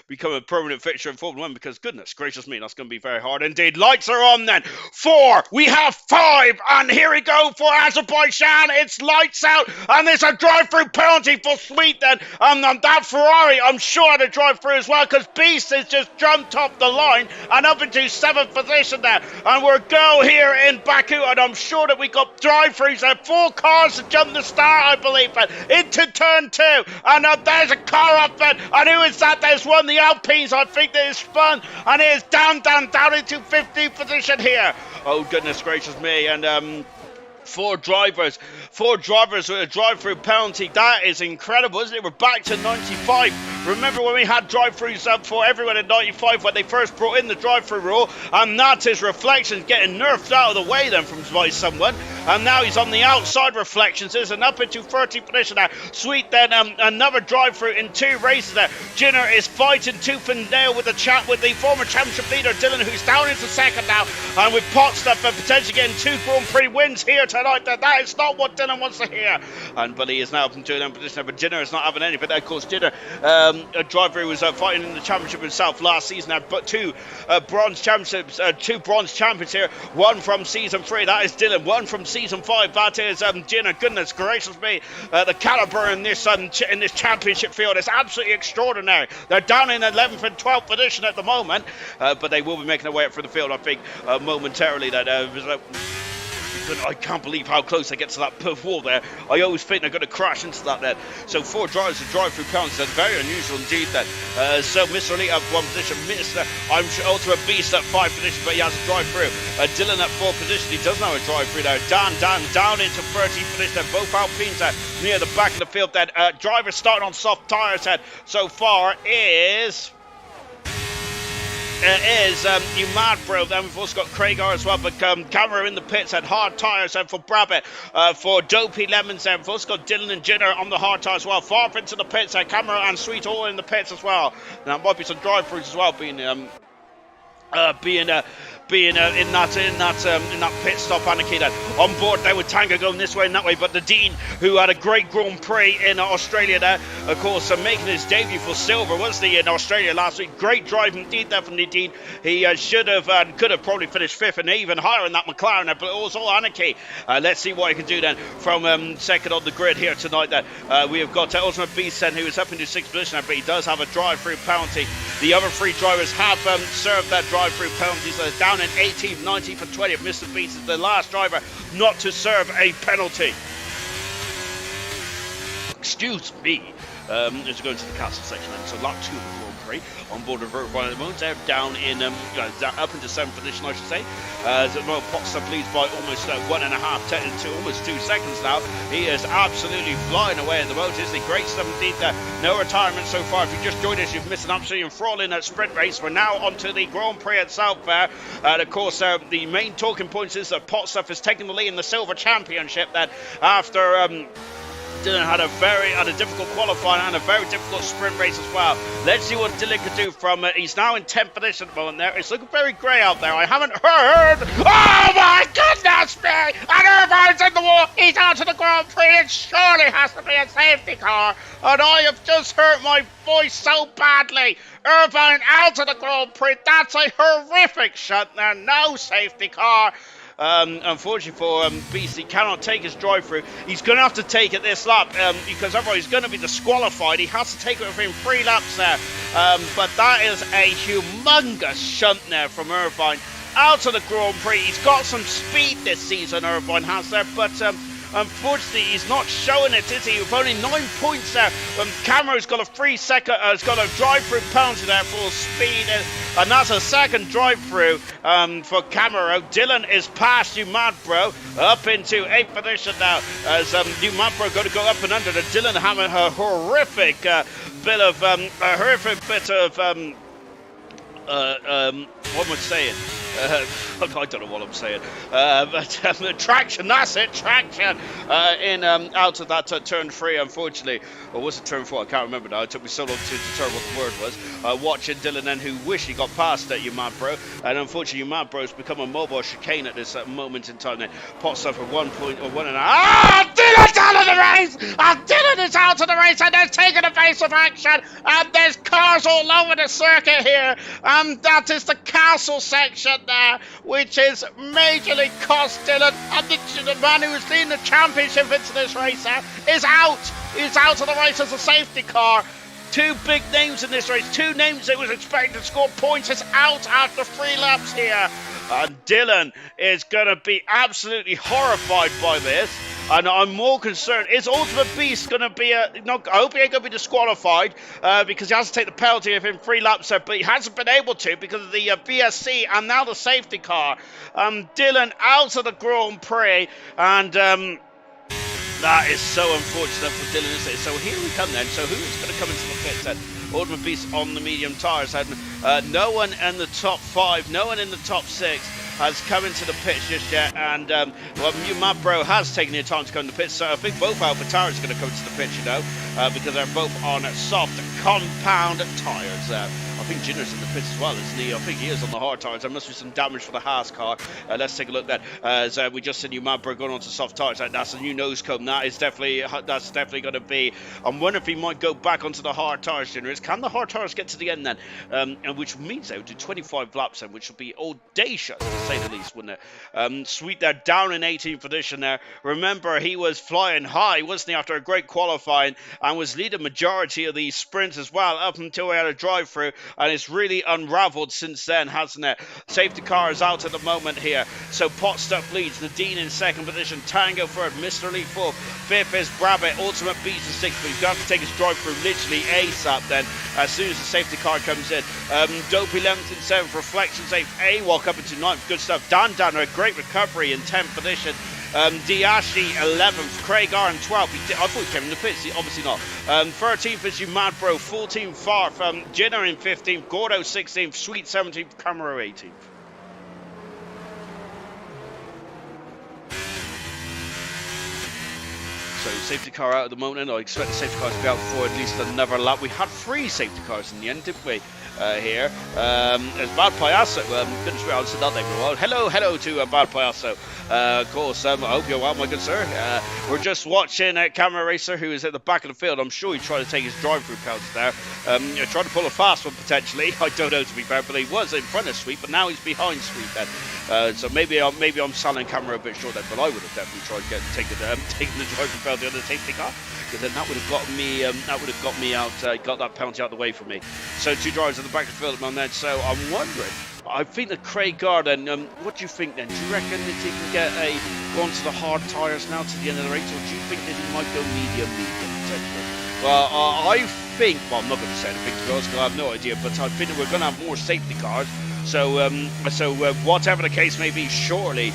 become a permanent fixture in Formula One because goodness gracious me, that's going to be very hard indeed. Lights are on then. 4. We have 5, and here we go for Azerbaijan. It's lights out, and there's a drive-through penalty for Sweet then. And that Ferrari, I'm sure, had a drive-through as well because Beast has just jumped off the line and up into 7th position there. And we're go here in Baku, and I'm sure that we got drive-throughs there. 4 cars to jump the start, I believe, into turn 2. And there's a car up there. And who is that? There's one, the Alpines, I think, that is spun. And it is down into 15th position here. Oh, goodness gracious me. And four drivers with a drive-through penalty. That is incredible, isn't it? We're back to 95. Remember when we had drive-throughs up for everyone in 95 when they first brought in the drive-through rule? And that's his reflections getting nerfed out of the way then by someone. And now he's on the outside reflections. There's an up into 30th position there. Sweet then, another drive-through in 2 races there. Jenner is fighting tooth and nail with the former championship leader Dylan, who's down into 2nd now. And with Potstuff and potentially getting 2 Grand Prix wins here tonight. That is not what Dylan wants to hear. But he is now up into an position, but Jenner is not having any. But of course, Jenner, a driver who was fighting in the championship himself last season, had but 2 bronze championships, 2 bronze champions here. 1 from season 3, that is Dylan. 1 from season 5, that is Jenner. Goodness gracious me, the caliber in this championship field is absolutely extraordinary. They're down in 11th and 12th position at the moment, but they will be making their way up through the field, I think, momentarily. I can't believe how close they get to that wall there. I always think they're going to crash into that there. So 4 drivers to drive through penalties. That's very unusual indeed then. So Mr. Elite at 1 position. Mr. I'm Ultimate Beast at 5 position, but he has a drive through. Dylan at 4 position. He doesn't have a drive through there. down into 13th position. Both Alpines near the back of the field then. Driver starting on soft tyres then so far is... you mad bro. Then we've also got Craigar as well, but Camera in the pits had hard tyres for Brabbit, for Dopey Lemons. Then we've also got Dylan and Jenner on the hard tyres as well. Far into the pits, Camera and Sweet all in the pits as well. Now might be some drive-throughs as well being in that pit stop, Anarchy. On board there with Tango going this way and that way, but the Dean, who had a great Grand Prix in Australia there, of course, making his debut for silver, wasn't he, in Australia last week? Great drive indeed there from the Dean. He should have and could have probably finished 5th and even higher in that McLaren there, but it was all Anarchy. Let's see what he can do then from 2nd on the grid here tonight. Then we have got Ultimate Beast then, who is up into 6th position, but he does have a drive-through penalty. The other 3 drivers have served that drive-through penalty, so they're down in 18th, 19th and 20th. Mr. Beast is the last driver not to serve a penalty. Excuse me. As we go into the castle section, so lap 2 of the Grand Prix on board of Irvine at the moment. They're down in up into 7th position, I should say. Potstuff leads by almost 1.5 to almost 2 seconds now. He is absolutely flying away at the moment. It's the great stuff indeed. No retirement so far. If you just joined us, you've missed an absolutely enthralling sprint race. We're now onto the Grand Prix itself there. And of course, the main talking points is that Potstuff has taken the lead in the Silver Championship. That after Dylan had a difficult qualifying and a very difficult sprint race as well. Let's see what Dylan can do from he's now in 10th position at the moment there. It's looking very grey out there. I haven't heard. Oh my goodness me! And Irvine's in the wall. He's out to the Grand Prix. It surely has to be a safety car. And I have just hurt my voice so badly. Irvine out to the Grand Prix. That's a horrific shot there. No safety car. Unfortunately for Beast, he cannot take his drive through. He's going to have to take it this lap because otherwise he's going to be disqualified. He has to take it within 3 laps there. But that is a humongous shunt there from Irvine out of the Grand Prix. He's got some speed this season, Irvine has there, but unfortunately, he's not showing it, is he? With only 9 points there. Cameron's got a 3-second, has got a drive-through penalty there for speed, and that's a second drive-through for Camero. Dylan is past you, mad bro, up into 8th position now. As you mad bro got to go up and under. The Dylan having a horrific bit of what am I saying? I don't know what I'm saying. But traction, that's it, traction. Out of that turn 3, unfortunately. Or was it turn 4? I can't remember now. It took me so long to determine what the word was. Watching Dylan then, who wished he got past you mad bro. And unfortunately, you mad bro's become a mobile chicane at this moment in time. Then pots up for 1 point or 1.5. Ah, Dylan's out of the race! And Dylan is out of the race, and they're taking a base of action. And there's cars all over the circuit here. And that is the castle section there, which is majorly cost Dylan. And the man who is leading the championship into this race is out. He's out of the race as a safety car. Two big names in this race, two names that was expected to score points, is out after 3 laps here. And Dylan is going to be absolutely horrified by this. And I'm more concerned, is Ultimate Beast going to be I hope he ain't going to be disqualified because he has to take the penalty of him 3 laps there, but he hasn't been able to because of the BSC and now the safety car. Dylan out of the Grand Prix, and that is so unfortunate for Dylan, isn't it? So here we come then. So who is going to come into the pits then? Ultimate Beast on the medium tyres. No one in the top 5, no one in the top 6 has come into the pits just yet. And Mad Bro has taken the time to come to the pits. So I think both Alpha Towers are going to come to the pits, because they're both on soft compound tyres there. I think Jinner's in the pits as well, isn't he? I think he is on the hard tyres. There must be some damage for the Haas car. Let's take a look then. As we just seen you Mad Bro going on to soft tyres. That's a new nose cone. That's definitely going to be. I'm wondering if he might go back onto the hard tyres, Jinner. Can the hard tyres get to the end then? And which means they would do 25 laps then, which would be audacious to say the least, wouldn't it? Sweet there, down in 18th position there. Remember, he was flying high, wasn't he, after a great qualifying, and was leading majority of these sprints as well, up until we had a drive-through, and it's really unravelled since then, hasn't it? Safety car is out at the moment here, so Potstuff leads, Nadine in 2nd position, Tango 3rd, Mr. Elite 4th, 5th is Brabbit, Ultimate Beast in 6th, but he's got to take his drive-through literally ASAP then, as soon as the safety car comes in. Dopey 11th in 7th, Reflections 8th, AWOC up into 9th, good stuff. Dan Danner, a great recovery in 10th position. Diashi 11th, Craig Arn 12th. I thought he came in the pits, obviously not. 13th is you Mad Bro, 14th Farf, Jenner in 15th, Gordo 16th, Sweet 17th, Camera 18th. So safety car out at the moment. I expect the safety cars to be out for at least another lap. We had 3 safety cars in the end, didn't we? Here. As Bad Payaso, couldn't swear, I'll say that name for a while. Hello to Bad Payaso. Of course, I hope you're well, my good sir. We're just watching Camera Racer, who is at the back of the field. I'm sure he tried to take his drive-through penalty there. Tried to pull a fast one potentially. I don't know, to be fair, but he was in front of Sweet, but now he's behind Sweet then. So maybe I'm selling Camera a bit short then, but I would have definitely tried taking the drive-through penalty on the safety car, because then that would have got me out, got that penalty out of the way for me. So 2 drivers at the back of the field at the moment. So I'm wondering. I think that Craig Garden, what do you think then? Do you reckon that he can go onto the hard tyres now to the end of the race, or do you think that he might go medium potentially? Well, I think, well, I'm not going to say anything because I have no idea, but I think that we're going to have more safety cars. So whatever the case may be, surely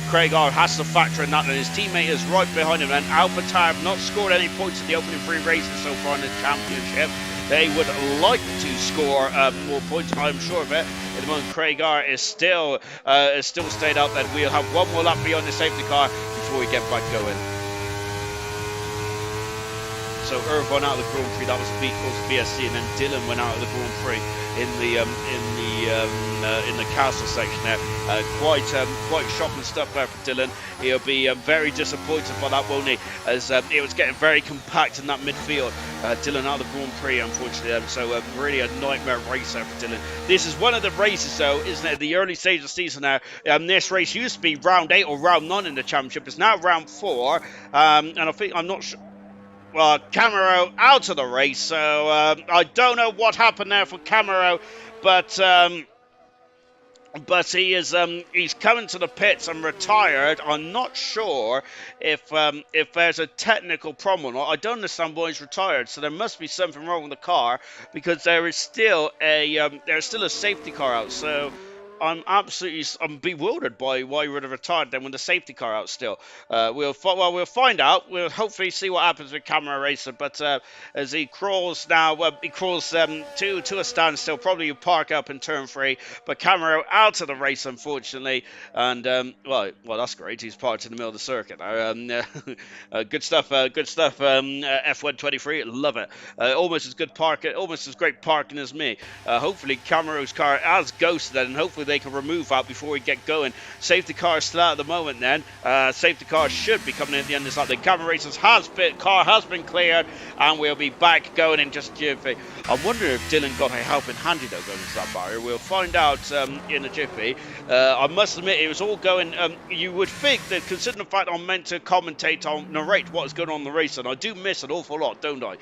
Craig R has to factor in that, and his teammate is right behind him. And Alpha Tauri have not scored any points in the opening 3 races so far in the championship. They would like to score more points, I'm sure of it. At the moment, Craig R is still stayed out. Then we'll have 1 more lap beyond the safety car before we get back going. So Irv went out of the Grand Prix. That was BSC, and then Dylan went out of the Grand Prix in the castle section there. Quite shocking stuff there for Dylan. He'll be very disappointed by that, won't he? As it was getting very compact in that midfield. Dylan out of the Grand Prix, unfortunately. So really a nightmare race there for Dylan. This is one of the races, though, isn't it? The early stage of the season now. This race used to be round 8 or round 9 in the championship. It's now round 4, and I'm not sure. Well, Camaro out of the race, so I don't know what happened there for Camaro, but he's coming to the pits and retired. I'm not sure if there's a technical problem or not. I don't understand why he's retired, so there must be something wrong with the car, because there's still a safety car out. So I'm bewildered by why you would have retired then with the safety car out still. We'll find out. We'll hopefully see what happens with Camera Racer. But as he crawls now, he crawls to a standstill. Probably you park up in turn 3, but Camaro out of the race unfortunately. And well, that's great. He's parked in the middle of the circuit now. Good stuff. Good stuff. F123, love it. Almost as good parking, almost as great parking as me. Hopefully Camaro's car has ghosted, and hopefully they can remove that before we get going. Safety car is still out at the moment. Then safety car should be coming in at the end of this lap. The Camera Racers car has been cleared, and we'll be back going in just a jiffy. I'm wondering if Dylan got a helping handy though going into that barrier. We'll find out in a jiffy. I must admit, it was all going. You would think that, considering the fact I'm meant to commentate on, narrate what is going on in the race, and I do miss an awful lot, don't I?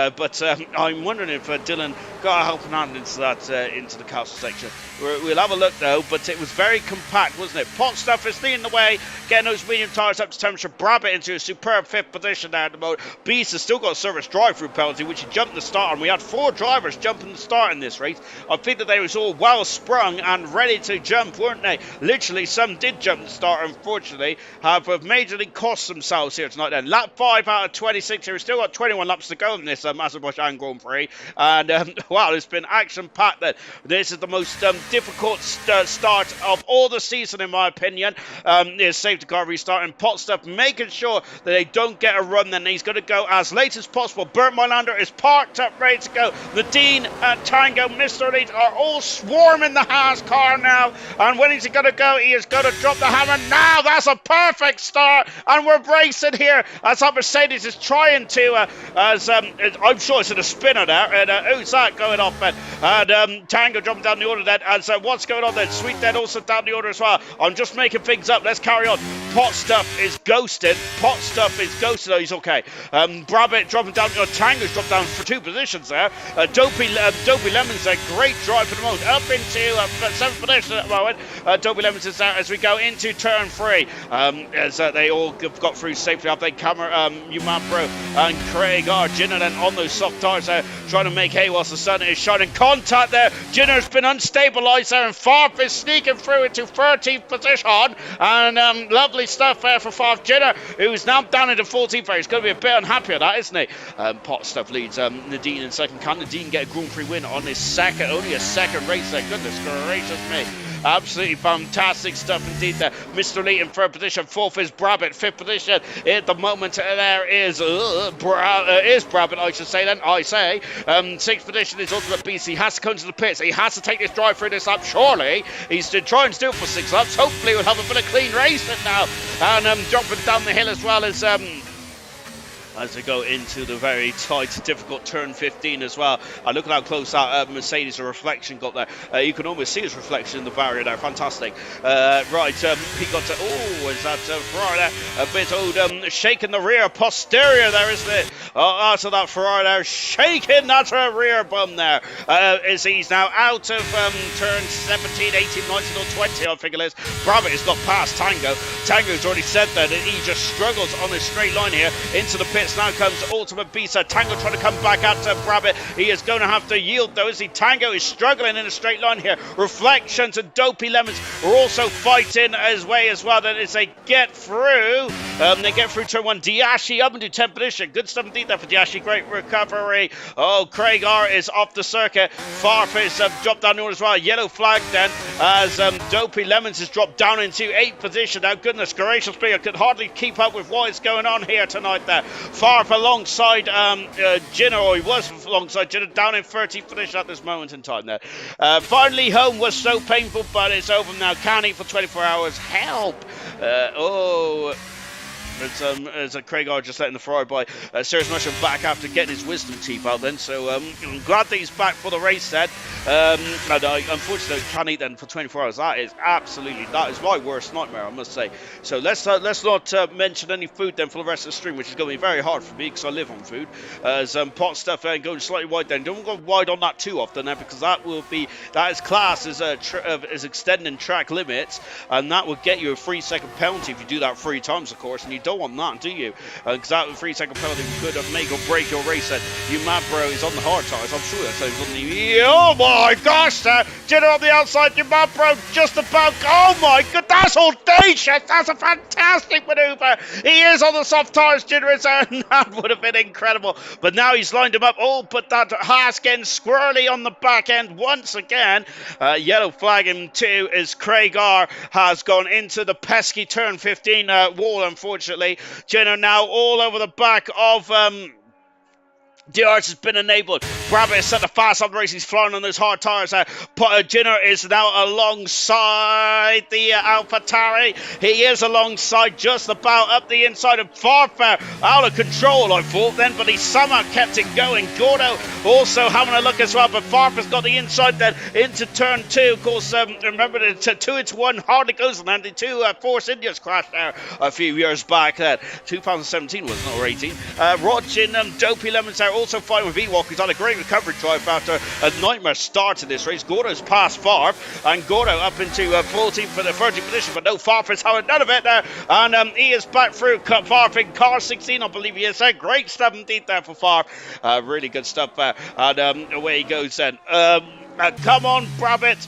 But I'm wondering if Dylan got a helping hand into that into the castle section. We'll have a look though, but it was very compact, wasn't it? Pot Stuff is leading the way, getting those medium tyres up to temperature. Brabbit into a superb 5th position there at the moment. Beast has still got a service drive-through penalty, which he jumped the start on. We had 4 drivers jumping the start in this race. I think that they was all well sprung and ready to jump, weren't they? Literally, some did jump the start, unfortunately, have majorly cost themselves here tonight then. Lap 5 out of 26 here. We've still got 21 laps to go in this Azerbaijan Grand Prix. And, wow, it's been action-packed then. This is the most difficult start of all the season, in my opinion. Is safety car restarting. Pot Stuff making sure that they don't get a run then. He's going to go as late as possible. Bert Mylander is parked up, ready to go. Nadine and Tango, Mr. Elite are all swarming the Haas car now. And when he's going to go, he is going to drop the hammer now. That's a perfect start. And we're racing here as that Mercedes is trying to, I'm sure it's in a spinner there. And who's that going off then? And Tango jumping down the order then. And so what's going on then? Sweet Dead also down the order as well. I'm just making things up. Let's carry on. Pot Stuff is ghosted. Pot Stuff is ghosted. Oh, he's okay. Brabbit dropping down. Tango's dropped down for 2 positions there. Dopey Lemons, a great drive for the moment. Up into 7th position at the moment. Dopey Lemons is out as we go into turn 3. As they all got through safely. Up they Uman Pro and Craig are Jinner then on those soft tires there, trying to make hay whilst the sun is shining. Contact there. Jinner's been unstabilised there, and Farf is sneaking through into 13th position. And lovely stuff there for Farf. Jinner, who's now down into 14th there. He's going to be a bit unhappy at that, isn't he? Pot Stuff leads Nadine in second. Can Nadine get a Grand Prix win on this second, only a second race there? Goodness gracious me. Absolutely fantastic stuff indeed there. Mr. Elite in 3rd position. 4th is Brabbit. 5th position at the moment there is Brabbit, I should say then. 6th position is Ultimate Beast. He has to come to the pits. He has to take this drive through this lap. Surely he's trying to do it for 6 laps. Hopefully we'll have a bit of clean racing now. And dropping down the hill as well as they go into the very tight, difficult turn 15 as well. Look at how close that Mercedes reflection got there. You can almost see his reflection in the barrier there. Fantastic. Right, he got to... Oh, is that Ferrari there? A bit old shaking the rear posterior there, isn't it? Oh, so that Ferrari there shaking that rear bum there. As he's now out of turn 17, 18, 19 or 20, I think it is. Brabbit has got past Tango. Tango's already said that he just struggles on this straight line here into the pits. Now comes Ultimate Beast. Tango trying to come back out to Brabbit. He is going to have to yield though, is he? Tango is struggling in a straight line here. Reflections and Dopey Lemons are also fighting his way as well. Then as they get through, turn 1. Diashi up into 10th position. Good stuff indeed there for Diashi. Great recovery. Oh, Craig R is off the circuit. Farf is dropped down the order as well. Yellow flag then as Dopey Lemons has dropped down into 8th position. Now, goodness gracious me, I could hardly keep up with what is going on here tonight there. Farf alongside Jinner, or he was alongside Jinner, down in 13th position at this moment in time there. Finally home was so painful, but it's over now. Can't eat for 24 hours. Help! As Craig R just letting the Ferrari by Serious Motion back after getting his wisdom teeth out then. So I'm glad that he's back for the race then. Unfortunately, can't eat then for 24 hours. That is my worst nightmare, I must say. So let's not mention any food then for the rest of the stream, which is going to be very hard for me because I live on food. As Pot Stuff going slightly wide then. Don't go wide on that too often then, because that is classed as extending track limits, and that will get you a 3-second penalty if you do that 3 times, of course, and you don't don't want that, do you? Because that 3-second penalty could make or break your race. And you mad bro is on the hard tires. I'm sure that's on the. Oh my gosh, Jenner on the outside. You mad bro just about. Oh my god, that's audacious. That's a fantastic maneuver. He is on the soft tires, Jenner is there. That would have been incredible. But now he's lined him up. Oh, but that Haas getting squirrely on the back end once again. Yellow flag in 2 as Craig R has gone into the pesky turn 15 wall, unfortunately. Jenner now all over the back of DRS has been enabled. Brabham is set to fast on the race. He's flying on those hard tyres. Jenner is now alongside the AlphaTauri. He is alongside just about up the inside of Farfar. Out of control, I thought then, but he somehow kept it going. Gordo also having a look as well, but Farfar's got the inside then into turn 2. Of course, remember the 2 into 1 hardly goes on, and the 2 Force Indians crashed there a few years back. 2017 was not, or 18. Rodgin and Dopey Lemons there also fighting with Ewok, who's on a great recovery drive after a nightmare start to this race. Gordo's past Farf, and Gordo up into 14th for the 30th position, but no, Farf is having none of it there, and he is back through Farf in car 16, I believe he is there. Great stuff indeed there for Farf. Really good stuff there, and away he goes then. Come on, Brabbit.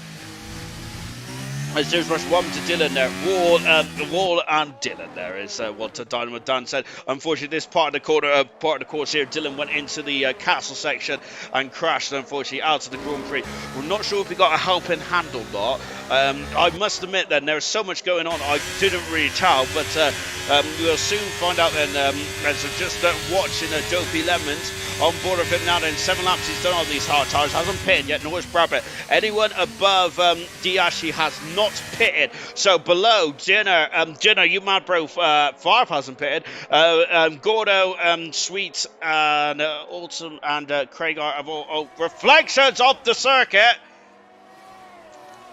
As there's rush 1 to Dylan there. Wall and Dylan there is what Dynamo Dan said. Unfortunately, this part of the course here, Dylan went into the castle section and crashed, unfortunately, out of the Grand Prix. We're not sure if he got a helping hand or not. I must admit then, there's so much going on, I didn't really tell, but we'll soon find out then, as we're just watching Dopey Lemons on board of him now. Then 7 laps he's done on these hard tires, hasn't pitted yet, nor is Brabbit. Anyone above Diashi has not pitted. So below Jenner, you mad bro, Farf hasn't pitted. Gordo, Sweet, and Autumn and Craig have all reflections off the circuit.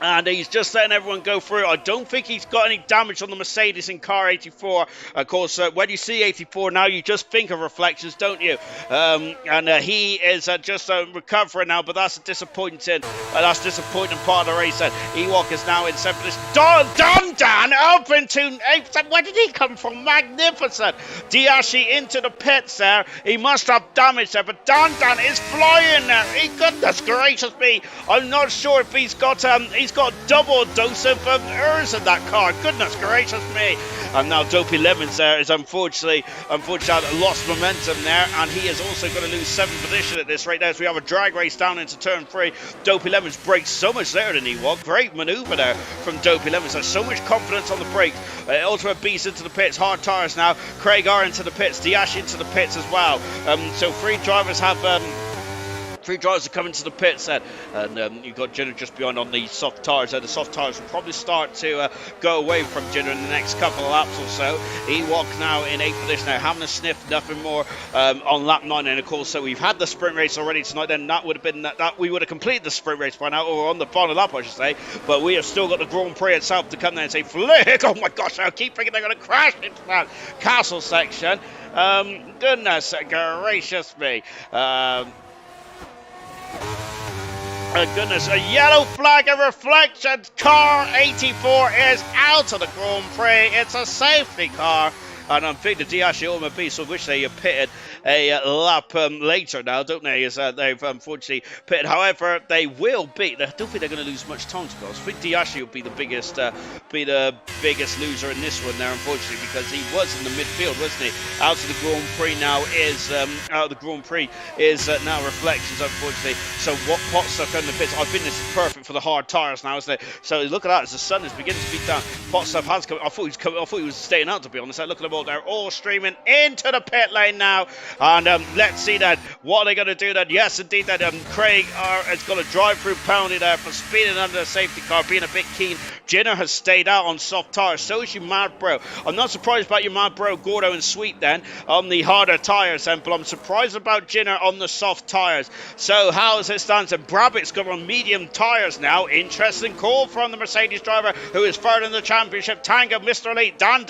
And he's just letting everyone go through. I don't think he's got any damage on the Mercedes in car 84. Of course, when you see 84 now, you just think of reflections, don't you? He is just recovering now, but that's a disappointing part of the race. Ewok is now in 7th position. Dan up into 8th. Where did he come from? Magnificent. Diashi into the pits there. He must have damage there, but Dan is flying there. Goodness gracious me. I'm not sure if he's got double dose of ERS in that car. Goodness gracious me. And now Dopey Lemons there is unfortunately lost momentum there, and he is also going to lose 7th position at this rate there as we have a drag race down into turn 3. Dopey Lemons brakes so much there than Ewok. Great manoeuvre there from Dopey Lemons. There's so much confidence on the brakes. Ultimate Beast into the pits. Hard tires now. Craig R into the pits. Diash into the pits as well. So 3 drivers have 3 drivers are coming to the pit set, and you've got Jenner just behind on the soft tyres. The soft tyres will probably start to go away from Jenner in the next couple of laps or so. Ewok now in 8th position, now having a sniff, nothing more on lap 9. And of course, so we've had the sprint race already tonight. Then that would have been that we would have completed the sprint race by now, or on the final lap, I should say. But we have still got the Grand Prix itself to come there and say, flick! Oh my gosh! I keep thinking they're going to crash into that castle section. Goodness gracious me. Goodness, a yellow flag of reflections. Car 84 is out of the Grand Prix. It's a safety car. And I'm thinking the Diashi Ultimate Beast, of which they have pitted a lap later now, don't they? As they've unfortunately pitted. However, they will beat. I don't think they're going to lose much time to go. I think Diashi will be the biggest loser in this one there, unfortunately, because he was in the midfield, wasn't he? Out of the Grand Prix now is now reflections, unfortunately. So what pot stuff in the pits? I think this is perfect for the hard tyres now, isn't it? So look at that as the sun is beginning to beat down. Pot stuff has come. I thought he was staying out, to be honest. Look at them all. They're all streaming into the pit lane now. And let's see that. What are they going to do then? Yes, indeed, that Craig is going to drive through penalty there for speeding under the safety car, being a bit keen. Jenner has stayed out on soft tyres. So is your mad bro. I'm not surprised about your mad bro, Gordo and Sweet then, on the harder tyres then, but I'm surprised about Jenner on the soft tyres. So how does it stand? And Brabbit's got on medium tyres now. Interesting call from the Mercedes driver, who is third in the championship. Tango, Mr. Elite, Dan,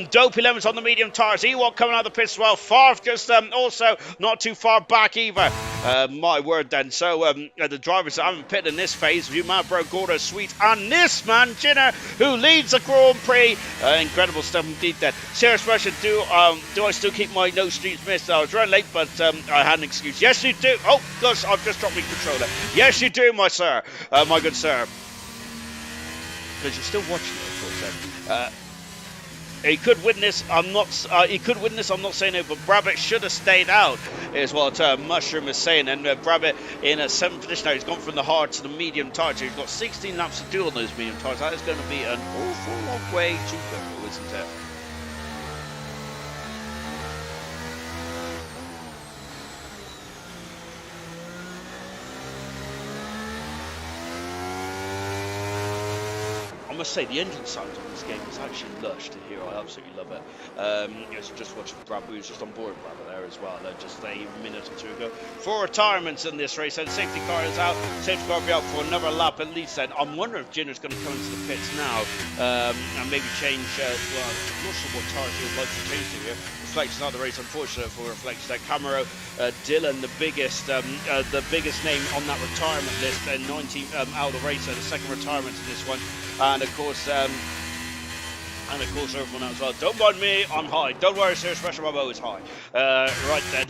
Dopey Lemons on the medium tyres. Ewok coming out of the pits as well. Farf just course, also not too far back either. My word then. So the drivers that haven't pitted in this phase, Mavro, Gordo, Sweet, and this man, Jenner, who leads the Grand Prix. Incredible stuff indeed then. Serious question, do I still keep my no streets missed? I was running late, but I had an excuse. Yes, you do. Oh, gosh, I've just dropped my controller. Yes, you do, my sir. My good sir. Because you're still watching it, of course. He could win this. I'm not. He could win this. I'm not saying it, but Brabbit should have stayed out, is what Mushroom is saying. And Brabbit in a 7th position now. He's gone from the hard to the medium tires. He's got 16 laps to do on those medium tires. That is going to be an awful long way to go, isn't it? I must say, the engine sound on this game is actually lush to hear. I absolutely love it. Just watching Brad, who's just on board Brad there as well. Just a minute or two ago. 4 retirements in this race, and safety car is out. Safety car will be out for another lap at least. Then I'm wondering if Ginner's going to come into the pits now and maybe change. Well, I'm not sure what tires he would like to change to here. Reflections out of the race, unfortunate for Reflections. Camaro, Dylan, the biggest name on that retirement list, and 19 out of the race, the second retirement in this one. And of course, everyone else as well. Don't mind me, I'm high. Don't worry, Serious Special Robo is high. Right then,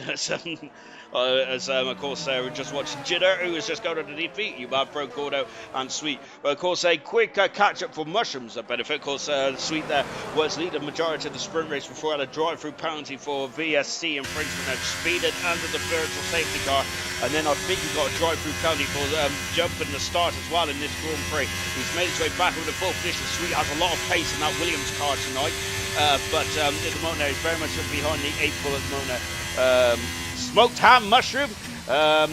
of course, we're just watching Jitter, who has just got to defeat you, Bro, Gordo, and Sweet. But of course, a quick catch-up for Mushrooms benefit. Of course, Sweet there was leading the majority of the sprint race before had a drive-through penalty for VSC infringement and speeded under the virtual safety car. And then I think he got a drive-through penalty for jumping the start as well in this Grand Prix. He's made his way back with a full position. Sweet has a lot of pace in that Williams car tonight. But at the moment, he's very much behind the 8th bull at the moment. Smoked ham, Mushroom. To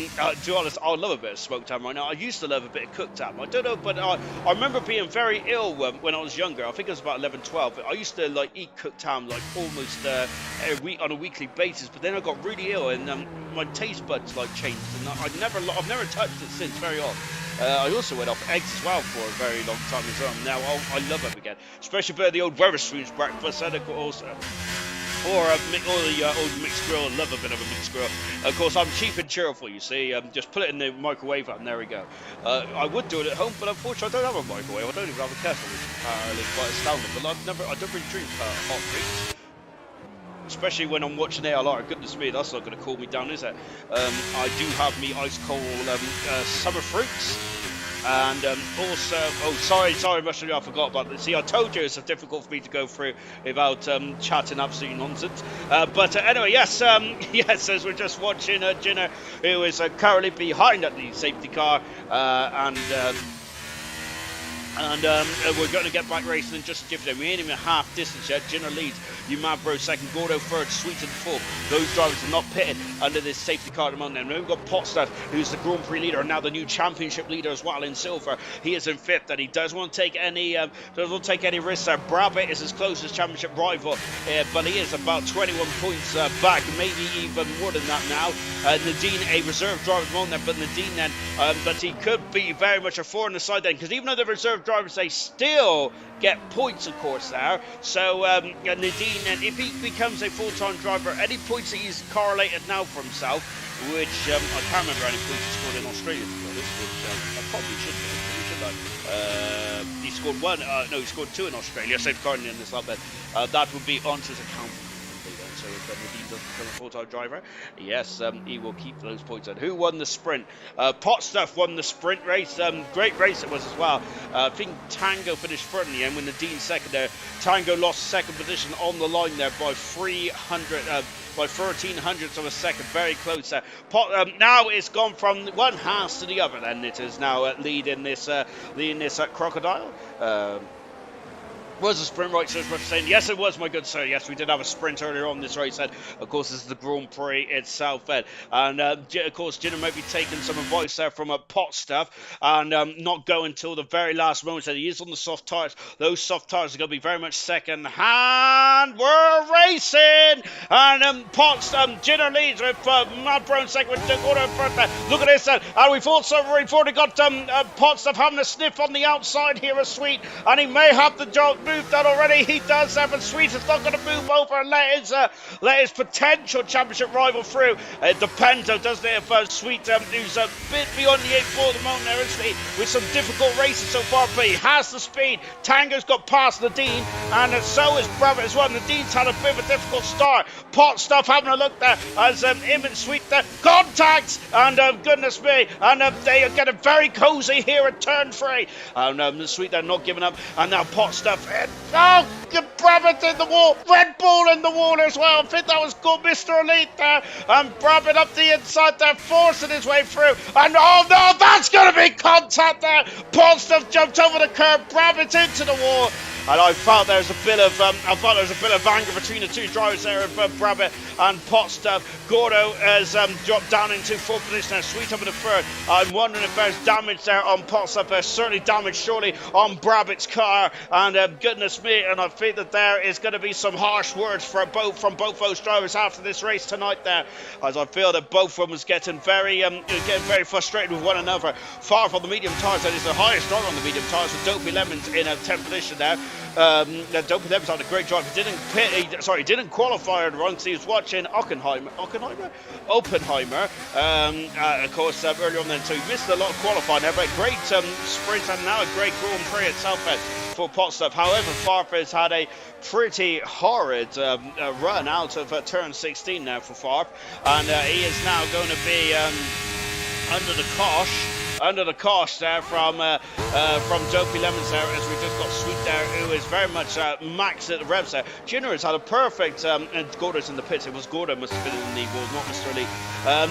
be honest, I love a bit of smoked ham right now. I used to love a bit of cooked ham. I don't know, but I remember being very ill when I was younger. I think it was about 11, 12. I used to eat cooked ham almost every week on a weekly basis. But then I got really ill and my taste buds changed, and I've never touched it since very often. I also went off eggs as well for a very long time as well. Now I love them again, especially for the old Wetherspoons breakfast, and also. Or the old mixed grill. I love a bit of a mixed grill. Of course, I'm cheap and cheerful, you see. Just put it in the microwave and there we go. I would do it at home, but unfortunately I don't have a microwave. I don't even have a kettle, which is apparently quite astounding. But I don't really drink hot drinks. Especially when I'm watching ALR. Goodness me, that's not going to cool me down, is it? I do have me ice cold summer fruits. And also, sorry, Mushroom, I forgot about this. See, I told you it's difficult for me to go through without chatting absolute nonsense. But anyway, yes, as we're just watching Jinner, who is currently behind at the safety car, and we're going to get back racing in just a jiffy. We ain't even half distance yet. Jinner leads. Mavro second, Gordo third, Sweet in fourth. Those drivers are not pitted under this safety car at the moment. And then we've got Potstaff, who's the Grand Prix leader and now the new championship leader as well in silver. He is in fifth, and he doesn't want to take any risks there. Brabbit is his closest championship rival, but he is about 21 points back, maybe even more than that now. Nadine, a reserve driver at the moment, but Nadine then, but he could be very much a four on the side then, because even though the reserve drivers, they still get points, of course, there. So Nadine, and if he becomes a full-time driver, any points that he's correlated now for himself, which I can't remember any points he scored in Australia, to be honest, which I probably should know. He scored one, no, he scored 2 in Australia, safety car in this lap then. That would be onto his account. So if Nadine does become a full-time driver, yes, he will keep those points. And who won the sprint? Potstuff won the sprint race. Great race it was as well. I think Tango finished third in the end, with Nadine second there. Tango lost second position on the line there by 1300ths of a second, very close there. Now it's gone from one Haas to the other, then it is now leading this Crocodile. Was a sprint, right? So it's saying, yes, it was, my good sir. Yes, we did have a sprint earlier on this race. And of course, this is the Grand Prix itself. And of course, Jenner might be taking some advice there from a pot stuff and not go until the very last moment. So he is on the soft tires. Those soft tires are going to be very much second hand. We're racing, and Jenner leads with Matt Brown second with Gordo first. Look at this, and we've also already got pot stuff having a sniff on the outside here, a Sweet, and he may have the job. move done already? He does have, but Sweet is not going to move over and let his potential championship rival through. It depends, though, doesn't it, if Sweet, who's a bit beyond the 8 ball at the moment there, isn't he? With some difficult races so far, but he has the speed. Tango's got past Nadine, and so is Brabham as well. Nadine's had a bit of a difficult start. Pot Stuff having a look there as him and Sweet there. Contacts, and goodness me, and they are getting very cozy here at turn 3. And Sweet there not giving up, and now Pot Stuff. Oh, Brabham in the wall. Red Bull in the wall as well. I think that was good, Mr. Elite there. And Brabham up the inside there, forcing his way through. And oh no, that's going to be contact there. Pot Stuff jumped over the curb. Brabham's into the wall. And I felt there was a bit of anger between the two drivers there of Brabham and Pot Stuff. Gordo has dropped down into 4th position now. Sweet up in the 3rd. I'm wondering if there's damage there on Pot Stuff. There's certainly damage surely on Brabham's car. And goodness me, and I think that there is going to be some harsh words from both those drivers after this race tonight there, as I feel that both of them was getting very frustrated with one another. Far from the medium tyres, that is the highest driver on the medium tyres with Dopey Lemons in 10th position there. Dopey Lemons had a great drive. He didn't qualify on the run because he was watching Oppenheimer. Of course, earlier on then, so he missed a lot of qualifying there, but a great sprint and now a great Grand Prix itself for Pot Stuff. However, Farf's had a pretty horrid run out of turn 16 now for Farf, and he is now going to be under the cosh there from Dopey Lemons there, as we just got Sweet there, who is very much maxed at the revs there. Junior has had a perfect, and Gordo's in the pits. It was Gordo must have been in the lead, was not Mr. Elite.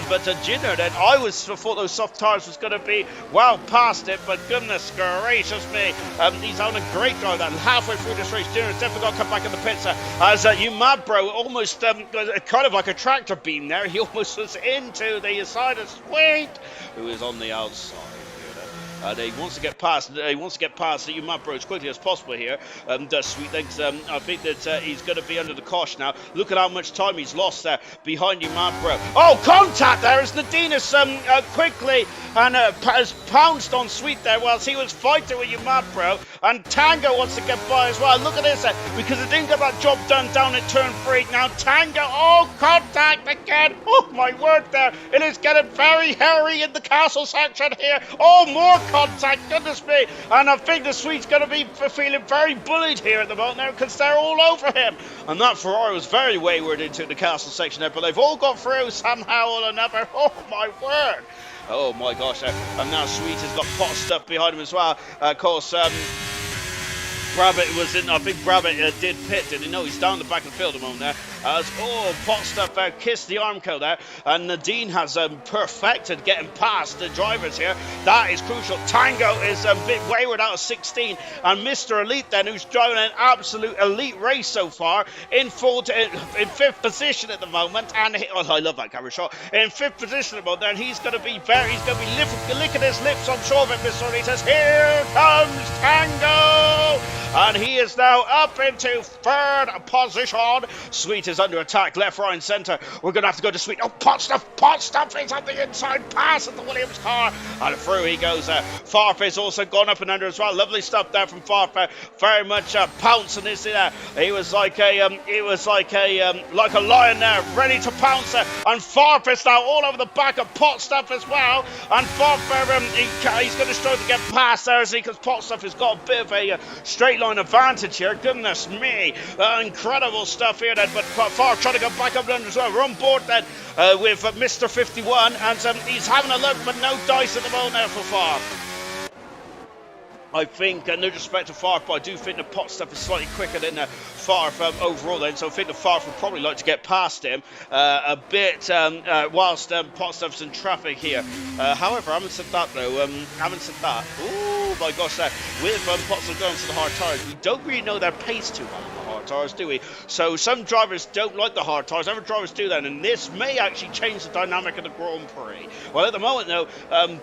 But Junior then, I thought those soft tyres was going to be well past it, but goodness gracious me, he's having a great drive then. Halfway through this race, Junior's definitely got to come back in the pits as you mad bro, almost kind of like a tractor beam there. He almost was into the side of Sweet, who is on the outside. He wants to get past. You mad bro as quickly as possible here. Sweet thinks. I think that he's going to be under the cosh now. Look at how much time he's lost there behind you, mad bro. Oh, contact there as Nadinus quickly and has pounced on Sweet there whilst he was fighting with you, mad bro. And Tango wants to get by as well. Look at this because he didn't get that job done down at turn 3. Now Tango. Oh, contact again. Oh my word, there it is getting very hairy in the castle section here. Oh, more contact, goodness me, and I think the Sweet's going to be feeling very bullied here at the moment now because they're all over him, and that Ferrari was very wayward into the castle section there, but they've all got through somehow or another. Oh my word, oh my gosh, and now Sweet has got Pot Stuff behind him as well. Of course, Brabham was in. I think Brabham did pit, did he? No, he's down the back of the field at the moment there. Pot Stuff kissed the armco there, and Nadine has perfected getting past the drivers here. That is crucial. Tango is a bit wayward out of 16, and Mr. Elite then, who's driving an absolute elite race so far, in 5th position at the moment, and I love that camera shot. In 5th position at the moment, and he's going to be licking his lips, I'm sure of it. Mr. Elite says, "Here comes Tango!" And he is now up into 3rd position. Sweet is under attack, left, right, and centre. We're going to have to go to Sweet. Oh, Pot Stuff is on the inside pass of the Williams car. And through he goes. Farf has also gone up and under as well. Lovely stuff there from Farf. Very much pouncing this there. He was like a lion there, ready to pounce. And Farf is now all over the back of Pot Stuff as well. And Farf, he's going to struggle to get past there, as he, because Pot Stuff has got a bit of a straight line advantage here. Goodness me, incredible stuff here then. But Farf trying to go back up and under as well. We're on board then with Mr. 51, and he's having a look, but no dice at the moment there for Farf. I think, no disrespect to Farf, but I do think the Pot Stuff is slightly quicker than Farf overall then, so I think the Farf would probably like to get past him a bit whilst Pot Stuff's in traffic here. However, having said that though, oh my gosh, with Pot Stuff going to the hard tyres, we don't really know their pace too well on the hard tyres, do we? So some drivers don't like the hard tyres, other drivers do that, and this may actually change the dynamic of the Grand Prix. Well, at the moment though,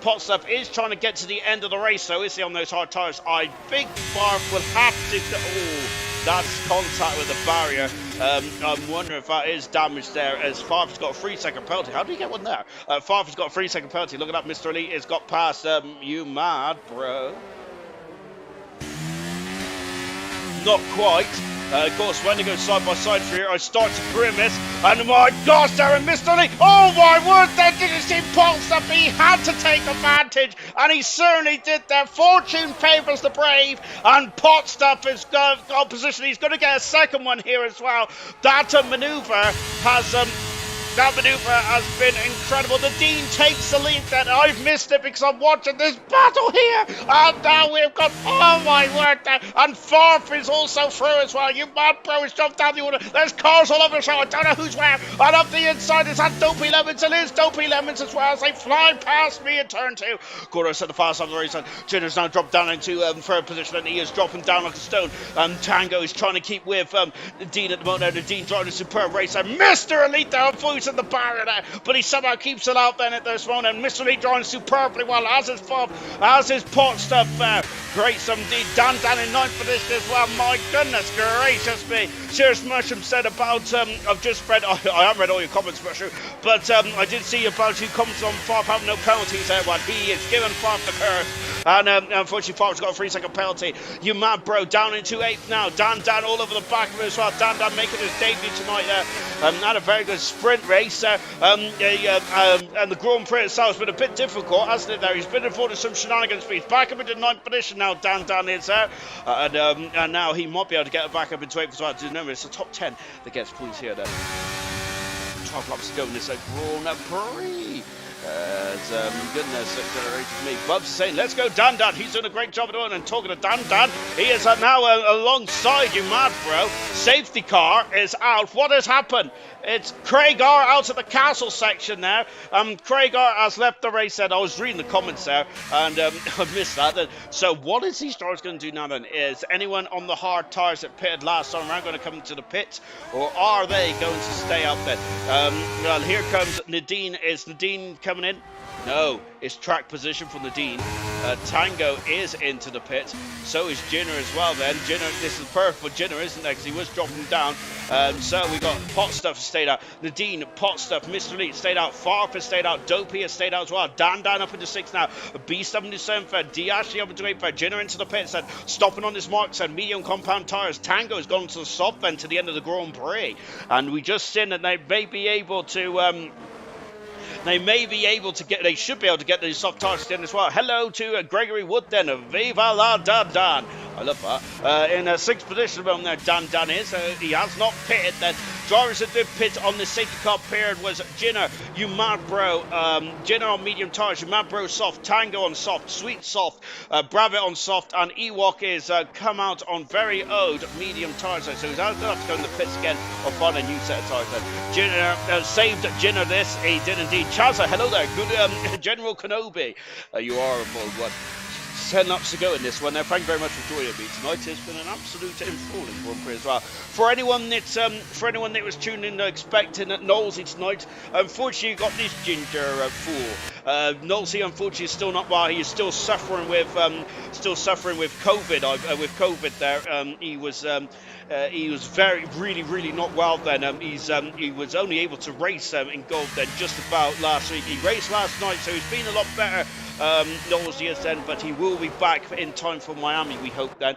Pot Stuff is trying to get to the end of the race, so is he on those hard tyres? I think Farf will have to. Oh, that's contact with the barrier. I'm wondering if that is damage there, as Farf's got a 3-second penalty. How did he get one there? Farf has got a 3-second penalty. Look at that, Mr. Elite has got past. You mad, bro? not quite. Of course, when they go side by side for here, I start to grimace, and my gosh, Darren missed on it. Oh my word, they didn't see Polster. He had to take advantage, and he certainly did that. Fortune favours the brave, and Potstuff has got position. He's going to get a second one here as well. That maneuver has been incredible. The Dean takes the lead then. I've missed it because I'm watching this battle here. And now we've got, oh my word, and Farf is also through as well. You mad bro has jumped down the order. There's cars all over the show. I don't know who's where. And up the inside is that Dopey Lemons. It is Dopey Lemons as well as they fly past me in turn two. Cordo's at the far side of the race. Jinner's now dropped down into third position, and he is dropping down like a stone. Tango is trying to keep with the Dean at the moment. The Dean driving a superb race. And Mr. Elite there, in the barrier there, but he somehow keeps it out then at this moment, and Mr. Lee drawing superbly well, as his Fob, as his Potstuff, great some indeed. Dan in ninth position as well. My goodness gracious me. Serious Mushroom said about, I've just read, I haven't read all your comments, Mushroom, but I did see about you comments on Farf having no penalties there. Well, he is giving Farf the curse, and unfortunately Farf's got a 3-second penalty. You mad bro, down into 8th now. Dan all over the back of him as well. Dan making his debut tonight there. Had a very good sprint race. And the Grand Prix itself has been a bit difficult, hasn't it? There, he's been involved in some shenanigans, but he's back up into 9th position now. Dan is there, and now he might be able to get it back up into 8th as well. Remember, it's the top 10 that gets points here. Then 12 laps to go in this Grand Prix. Goodness gracious me. Bub's saying, let's go Dan. He's doing a great job of doing it. And talking to Dan, he is now alongside you, mad bro. Safety car is out. What has happened? It's Craigar out of the castle section there. Craigar has left the race then. I was reading the comments there, and I missed that. So what is these drivers going to do now then? Is anyone on the hard tyres that pitted last time around going to come into the pits, or are they going to stay out then? Well, here comes Nadine. Is Nadine coming in? No, it's track position from the Dean. Tango is into the pit. So is Jinner as well then. Jinner, this is perfect for Jinner, isn't it? Because he was dropping down. So we got Potstuff stayed out. Nadine, Potstuff, Mr. Elite stayed out. Farf has stayed out. Dopey has stayed out as well. Dan up into 6th now. B7 into 7th. D Ashley up into 8th. Jinner into the pits. And stopping on this mark said medium compound tyres. Tango has gone to the soft end to the end of the Grand Prix. And we just seen that they may be able to... They should be able to get these soft tyres in as well. Hello to Gregory Wood then. Viva la Dan. I love that. In 6th position there, Dan is. He has not pitted then. Drivers that did pit on the safety car period was Jinner, you mad bro. Jinner on medium tyres, you mad bro soft. Tango on soft, Sweet soft. Bravit on soft, and Ewok is come out on very old medium tyres. So he's going to have to go in the pits again or find a new set of tyres then. Jinner saved Jinner this. He did indeed. Chaza, hello there. Good General Kenobi. You are a bold one. 10 laps to go in this one. Now, thank you very much for joining me tonight. It's been an absolute enthralling Grand Prix as well. For anyone that was tuning in expecting that Knowlesy tonight, unfortunately you got this ginger fool. Knowlesy unfortunately is still not well. He is still suffering with COVID. With COVID there, he was really not well then. He was only able to race in gold then just about last week. He raced last night, so he's been a lot better. Knowlesy is then, but he will be back in time for Miami. We hope then.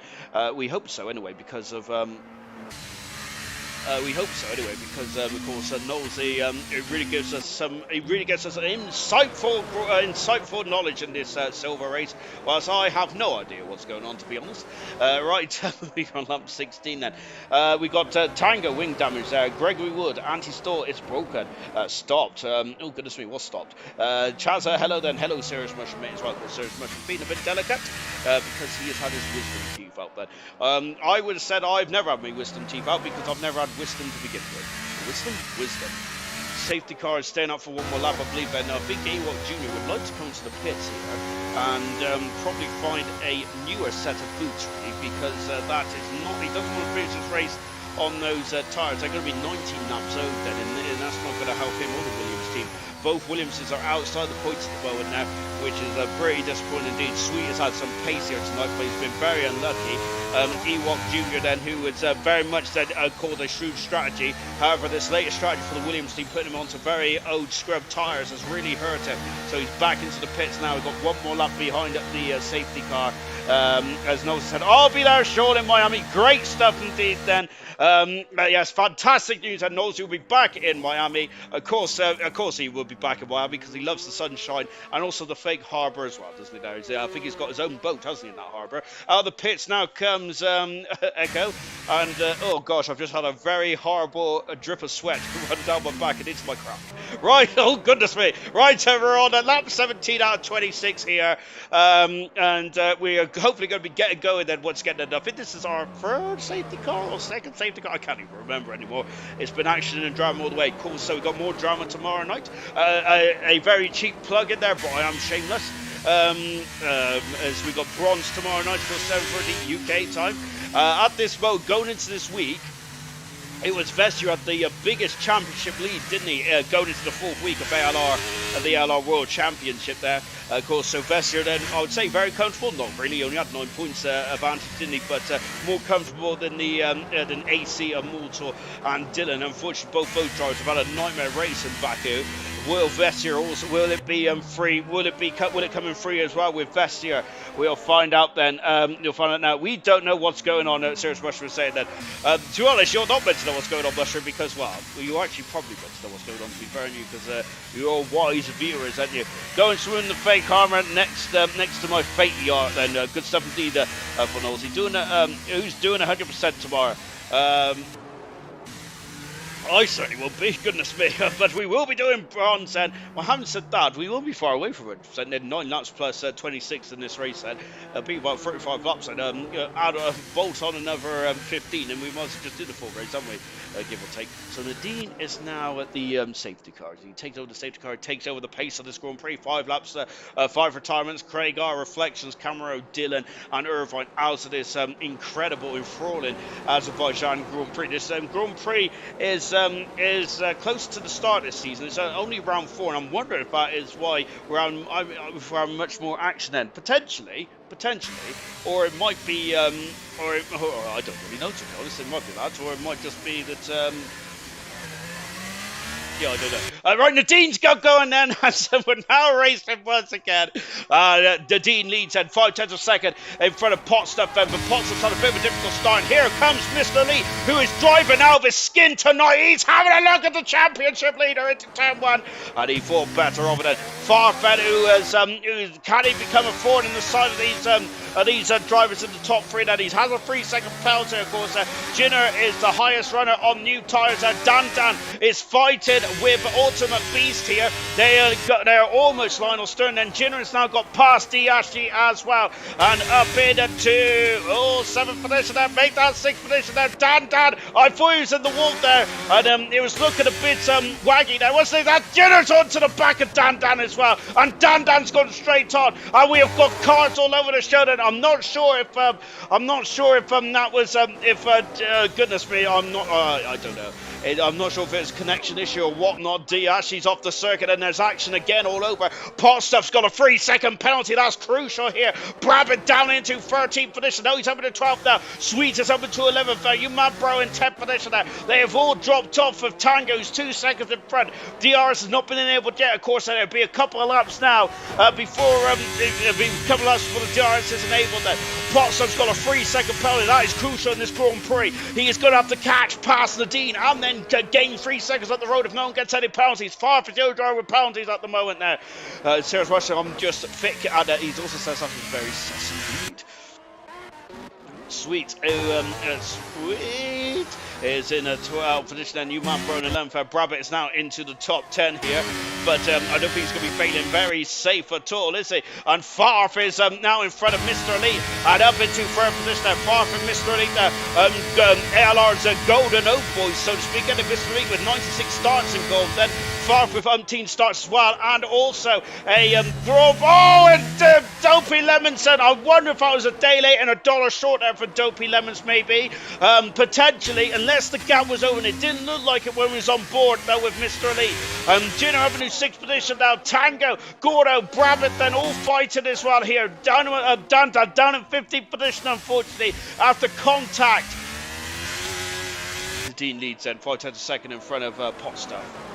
We hope so anyway, because of. Of course, Knowlesy, it really gives us an insightful knowledge in this silver race, whilst I have no idea what's going on, to be honest. Right, we're on lap 16 then. We got Tango wing damage there. Gregory Wood, anti-stall, it's broken. Stopped. Oh goodness me, what's stopped? Chaza, hello then. Hello, Serious Mushroom mate as well. Serious Mushroom being a bit delicate because he has had his wisdom teeth out then. I would have said I've never had my wisdom teeth out because I've never had wisdom to begin with. Wisdom. Safety car is staying up for one more lap, I believe. And Big Ewok Jr. would like to come to the pits here and probably find a newer set of boots, really, because that is not. He doesn't want to finish his race on those tyres. They're going to be 19 laps old then, and that's not going to help him or the Williams team. both Williamses are outside the points at the moment now, which is pretty disappointing indeed. Sweet has had some pace here tonight, but he's been very unlucky. Ewok Jr. then, who was very much called a shrewd strategy. However, this latest strategy for the Williams team, putting him onto very old scrub tyres, has really hurt him. So he's back into the pits now. We've got one more lap behind up the safety car. As Noah said, I'll be there, Sean, in Miami. Great stuff indeed then. Yes, fantastic news. And Knowles will be back in Miami. Of course, he will be back in Miami because he loves the sunshine and also the fake harbour as well, doesn't he? Now, I think he's got his own boat, hasn't he, in that harbour? Out of the pits now comes Echo. And, oh gosh, I've just had a very horrible drip of sweat run down my back and into my crop. Right, oh goodness me. Right, we're on lap 17 out of 26 here. And we are hopefully going to be getting going then once again. I think this is our third safety car or second safety car. I can't even remember anymore. It's been action and drama all the way. Cool, so we've got more drama tomorrow night. A very cheap plug in there, but I am shameless. As we got bronze tomorrow night for 7:30 UK time. At this mode, going into this week, it was Vestier had the biggest championship lead, didn't he? Going into the fourth week of ALR, the ALR World Championship there. Of course, so Vestier then, I would say, very comfortable. Not really, he only had 9 points advantage, didn't he? But more comfortable than than AC and Multor and Dylan. Unfortunately, both drivers have had a nightmare race in Baku. Will Vestier also, will it be free? Will it come in free as well with Vestier? We'll find out then. You'll find out now. We don't know what's going on. Serious Mushroom was saying that. To be honest, you're not meant to know what's going on, Mushroom, because, well, you actually probably meant to know what's going on, to be fair to you, because you're all wise viewers, aren't you? Going through in the fake armour next to my fate yacht, then. Good stuff indeed for Knowles. Who's doing 100% tomorrow? I certainly will be, goodness me, but we will be doing bronze, and well, having said that, we will be far away from it. So 9 laps plus 26 in this race, and be about 35 laps, and add a bolt on another 15, and we might as well just do the full race, haven't we? Give or take. So Nadine is now at the safety car. He takes over the safety car, takes over the pace of this Grand Prix. 5 laps, 5 retirements. Craig R, Reflections, Camaro, Dylan, and Irvine out of this incredible, enthralling Azerbaijan Grand Prix. This Grand Prix is close to the start this season. It's only round 4, and I'm wondering if that is why we're on much more action then. Potentially, or it might be, or I don't really know, to be honest. It might be that, or it might just be that. Yeah, I don't know. Right, Nadine's got going then. So we're now racing once again. Nadine leads at 5/10 of a second in front of Potstuff. But Potstuff's had a bit of a difficult start. And here comes Mr. Lee, who is driving out of his skin tonight. He's having a look at the championship leader into turn 1. And he thought better of it than Farfed, who can he become a thorn in the side of these drivers in the top 3. Then he has a 3-second penalty, of course. Jinner is the highest runner on new tyres. Dan is fighting with Ultimate Beast here. They are almost Lionel Stern. Then Jinner has now got past Diashi as well. And up into 7th position there. Make that 6th position there. Dan, I thought he was in the wall there. And it was looking a bit waggy there. Wasn't it? That Jinner's onto the back of Dan as well. And Dan's gone straight on. And we have got cars all over the show. And I'm not sure if that was goodness me, I don't know. I'm not sure if it's a connection issue or whatnot. Diashi's off the circuit and there's action again all over. Potstuff's got a 3-second penalty. That's crucial here. Brabant down into 13th position. Now he's up into 12th now. Sweet is up into 11th. You mad bro in 10th position there. They have all dropped off of Tango's 2 seconds in front. DRS has not been enabled yet. Of course, there'll be a couple of laps now before the DRS is enabled then. Potstuff's got a 3-second penalty. That is crucial in this Grand Prix. He is going to have to catch past Nadine and then gain 3 seconds up the road if no one gets any penalties. Far for Joe driver with penalties at the moment now. Serious Russia, I'm just thick, and he also says something very sus indeed. Sweet. Sweet is in a 12th position, and Newman Brown in 11th. Brabant is now into the top 10 here, but I don't think he's going to be failing very safe at all, is he? And Farf is now in front of Mr. Elite, and up into 3rd position there. Farf and Mr. Elite there. ALR's golden oak boys, so to speak, and Mr. Elite with 96 starts in gold, then Farf with umpteen starts as well, and also a Grove. Oh, and Dopey Lemonson. I wonder if I was a day late and $1 short there for with Dopey Lemons maybe, potentially, unless the gap was open. It didn't look like it when we was on board though with Mr. Elite. Gino Avenue 6th position now, Tango, Gordo, Brabant then all fighting as well here. Down in 15th position unfortunately after contact. The Dean leads then, 5 tenths a second in front of Pot Stuff.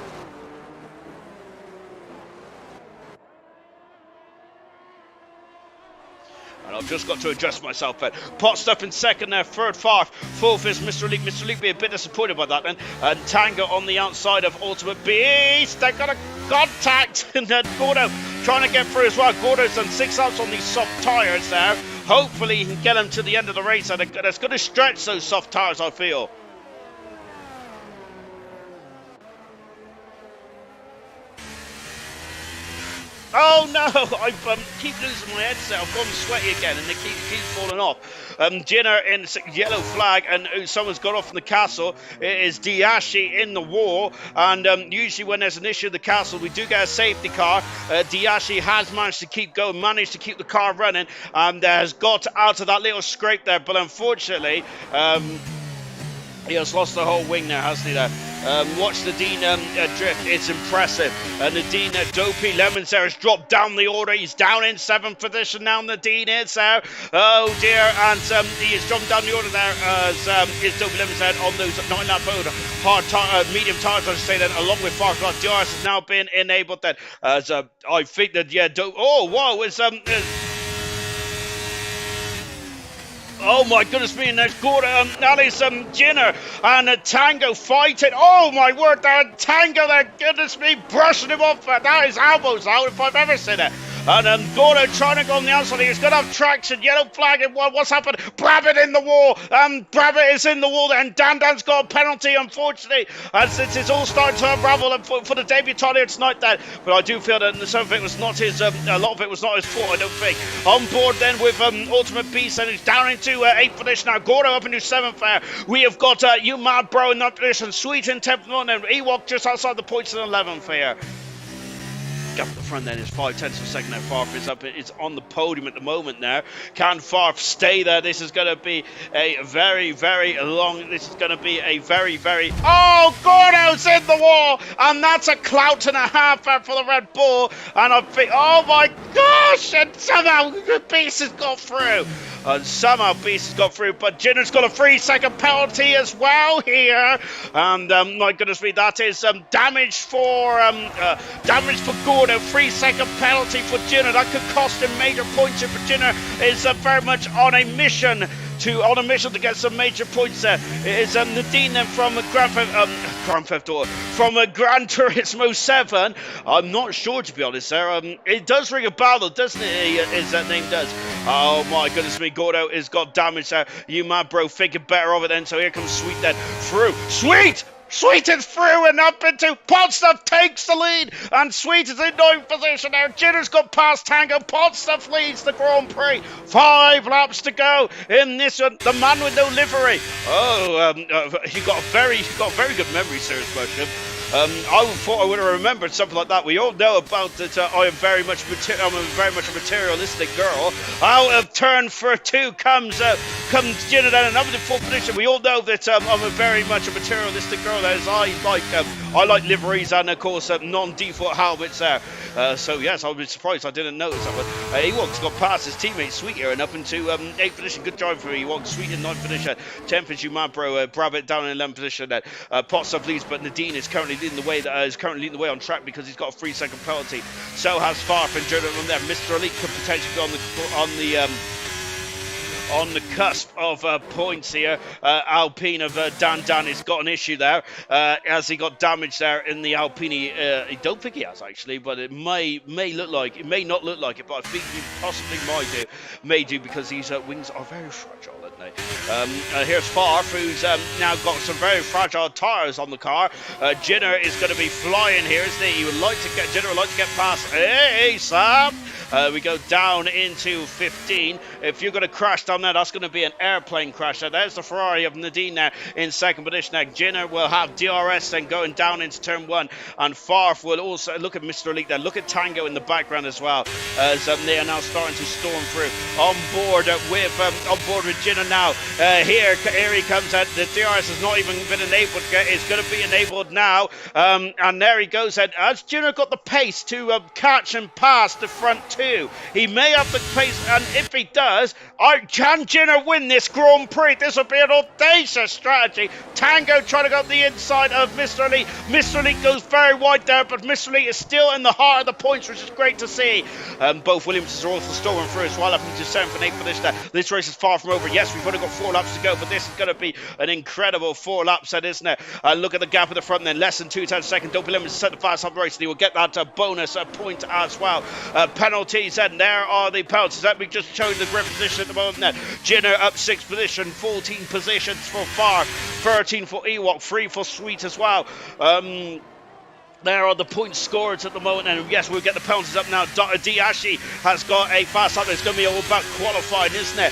And I've just got to adjust myself then. Pot Stuff in second there, third, fourth is Mr. Elite. Mr. Elite be a bit disappointed by that then. And Tango on the outside of Ultimate Beast. They've got a contact. And then Gordo trying to get through as well. Gordo's done 6 laps on these soft tyres there. Hopefully he can get them to the end of the race. And that's going to stretch those soft tyres, I feel. Oh no, I keep losing my headset. I've gone sweaty again and it keeps falling off. Jinner in yellow flag and someone's got off in the castle. It is Diashi in the wall. And usually when there's an issue in the castle, we do get a safety car. Diashi has managed to keep going, managed to keep the car running and has got out of that little scrape there. But unfortunately, he has lost the whole wing now, hasn't he there? Watch the Dean drift, it's impressive. And the Dean Dopey Lemons there has dropped down the order. He's down in 7th position now, and the Dean is there. Oh dear, and he has dropped down the order there as is Dopey Lemons there on those 9-lap road. Medium tyres, I should say then, along with Farclas. DRS has now been enabled then. As I think that, yeah, oh wow, it's oh my goodness me, and there's Gordo, Alice, Jinner, and Tango fighting. Oh my word, there, Tango there, goodness me, brushing him off. That is elbows out if I've ever seen it. And Gordo trying to go on the outside. He's going to have traction. Yellow flag. What's happened? Brabant in the wall. Brabant is in the wall there. And Dan's got a penalty, unfortunately. And since it's all starting to unravel for the debutant here tonight, that. But I do feel that some of it was not his. A lot of it was not his fault, I don't think. On board then with Ultimate Beast, and he's down into 8th position now. Gordo up into 7th there. We have got You Mad Bro in 9th position. Sweet in 10th one. And Ewok just outside the points in 11th here. Up at the front then is 5 tenths of a second. Now Farf is up, it's on the podium at the moment now. Can Farf stay there? This is going to be a very, very long, this is going to be a very, very, oh, Gordo's in the wall, and that's a clout and a half for the Red Bull, and I think, oh my gosh, and somehow the Beast has got through. And somehow Beast has got through, but Jinner's got a 3-second penalty as well here. And my goodness me, that is damage for Gordo. 3-second penalty for Jinner. That could cost him major points here. For Jinner is very much on a mission to get some major points there. It is Nadine then from Grand Theft Auto, from Gran Turismo 7. I'm not sure, to be honest there. It does ring a bell though, doesn't it? Is that name does. Oh my goodness me, Gordo has got damage there. You mad bro, thinking better of it then. So here comes Sweet then through. Sweet is through and up into Podstuff takes the lead, and Sweet is in 9th position now. Jinner's got past Tango. Podstuff leads the Grand Prix. 5 laps to go in this one. The man with no livery. Oh, he got a very good memory, Serious Question. I thought I would have remembered something like that. We all know about that. I'm very much a materialistic girl. Out of turn for 2 comes Jinner then, and up in the 4th position. We all know that I'm very much a materialistic girl. As I like liveries and of course non-default helmets there. So yes, I was surprised I didn't notice that. But Ewok's got past his teammate Sweet here and up into 8th position. Good drive for Ewok. Sweet in 9th position. 10th is Umabro. Brabant down in 11th position. Potstuff leads, but Nadine is currently leading the way. Is currently leading the way on track because he's got a 3-second penalty. So has Farf and Jordan from there. Mr. Elite could potentially be on the cusp of points here. Alpine of Dan has got an issue there as he got damage there in the Alpine. I don't think he has actually, but it may look like it, may not look like it, but I think he possibly may do because these wings are very fragile, aren't they? Here's Farf, who's now got some very fragile tyres on the car. Jinner is going to be flying here, isn't he? Jinner would like to get past. Hey, Sam. We go down into 15. If you're going to crash down there, that's going to be an airplane crash. So there's the Ferrari of Nadine now in second position. Now Jenner will have DRS then going down into turn 1, and Farf will also look at Mr. Elite there. Look at Tango in the background as well, as they are now starting to storm through. On board with Jenner now. Here he comes out. The DRS has not even been enabled yet. It's going to be enabled now, and there he goes. And has Jenner got the pace to catch and pass the front two? He may have the pace, and if he does, can Jenner win this Grand Prix? This would be an audacious strategy. Tango trying to go up the inside of Mr. Elite. Mr. Elite goes very wide there, but Mr. Elite is still in the heart of the points, which is great to see. Both Williamses are also storming through as well, up into 7th and 8th position. This race is far from over. Yes, we've only got 4 laps to go, but this is going to be an incredible 4 laps, isn't it? Look at the gap at the front then, less than 2 tenths a second. Don't be limited to set the fast up race, and he will get that bonus point as well. Penalties, and there are the penalties. Let me just show you the grid position at the moment there. Jenner up 6th position, 14 positions for Far, 13 for Ewok, 3 for Sweet as well. There are the points scored at the moment, and yes, we'll get the penalties up now. Diashi has got a fast lap. It's going to be all about qualifying, isn't it?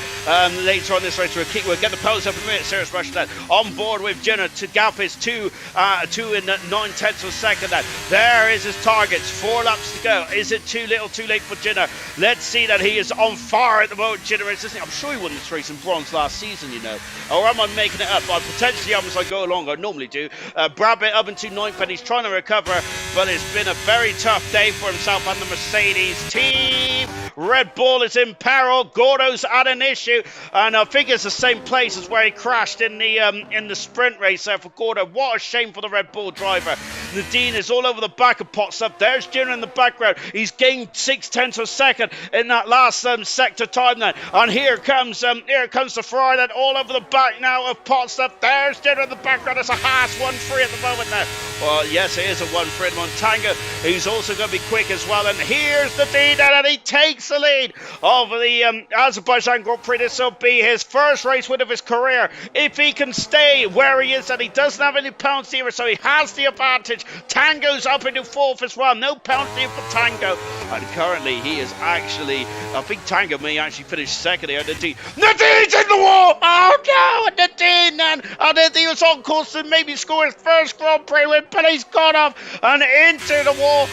Later on this race, we'll get the penalties up in a minute. Serious rush then. On board with Jenner. To gap is 2 and 9 tenths of a second. Then there is his targets. 4 laps to go. Is it too little, too late for Jenner? Let's see that he is on fire at the moment. Jenner is, isn't he? I'm sure he won this race in bronze last season, you know. Or am I making it up? I potentially am as I go along. I normally do. Brabbitt up into 9th, and he's trying to recover. But it's been a very tough day for himself and the Mercedes team. Red Bull is in peril. Gordo's had an issue, and I think it's the same place as where he crashed in the sprint race there for Gordo. What a shame for the Red Bull driver. Nadine is all over the back of Potstuff. There's Jenner in the background. He's gained 6 tenths of a second in that last sector time then. And here comes the Ferrari then all over the back now of Potstuff. There's Jenner in the background. It's a Haas 1-3 at the moment now. Well, yes, it is a 1-3 at Tango. He's also going to be quick as well. And here's the lead, and he takes the lead of the Azerbaijan Grand Prix. This will be his first race win of his career. If he can stay where he is, and he doesn't have any penalty here, so he has the advantage. Tango's up into 4th as well. No penalty for Tango. And currently he is actually, I think Tango may actually finish 2nd here. Nadine's in the wall! Oh no! Nadine then! And he was on course to maybe score his first Grand Prix win, but he's gone off and into the wall.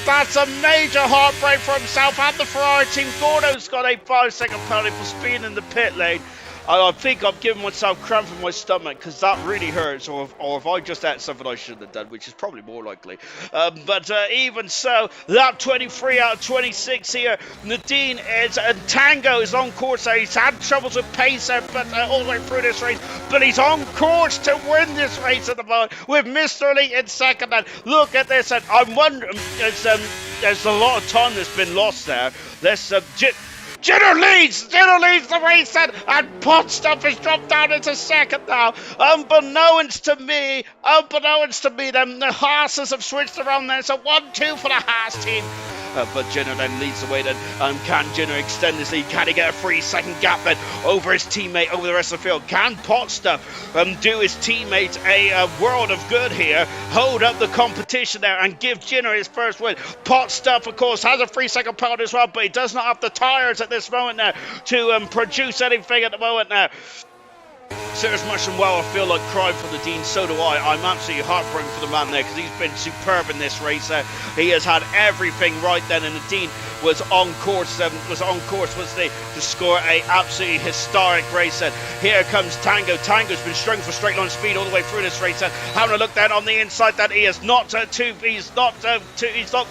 That's a major heartbreak for himself and the Ferrari team. Gordo's got a 5-second penalty for speeding in the pit lane. I think I've given myself cramp in my stomach because that really hurts, or if I just ate something I shouldn't have done, which is probably more likely. But even so, lap 23 out of 26 here. Nadine is, and Tango is on course there. He's had troubles with pace there, but all the way through this race, but he's on course to win this race at the moment with Mr. Elite in 2nd. And look at this, and I'm wondering, there's a lot of time that's been lost there. Jenner leads the race, and Potstuff has dropped down into 2nd now. Unbeknownst to me, then the Haas's have switched around there. It's a 1-2 for the Haas team. But Jenner then leads the way then. Can Jenner extend his lead? Can he get a 3-second gap then over his teammate, over the rest of the field? Can Potstuff do his teammates a world of good here? Hold up the competition there and give Jenner his first win. Potstuff, of course, has a 3-second penalty as well, but he does not have the tyres at this moment now to produce anything at the moment now. Serious much and well, I feel like crying for the Dean, so do I. I'm absolutely heartbroken for the man there because he's been superb in this race. He has had everything right then, and the Dean was on course, to score a absolutely historic race. And here comes Tango. Tango's been struggling for straight line speed all the way through this race. And having a look then on the inside, that he is not he's not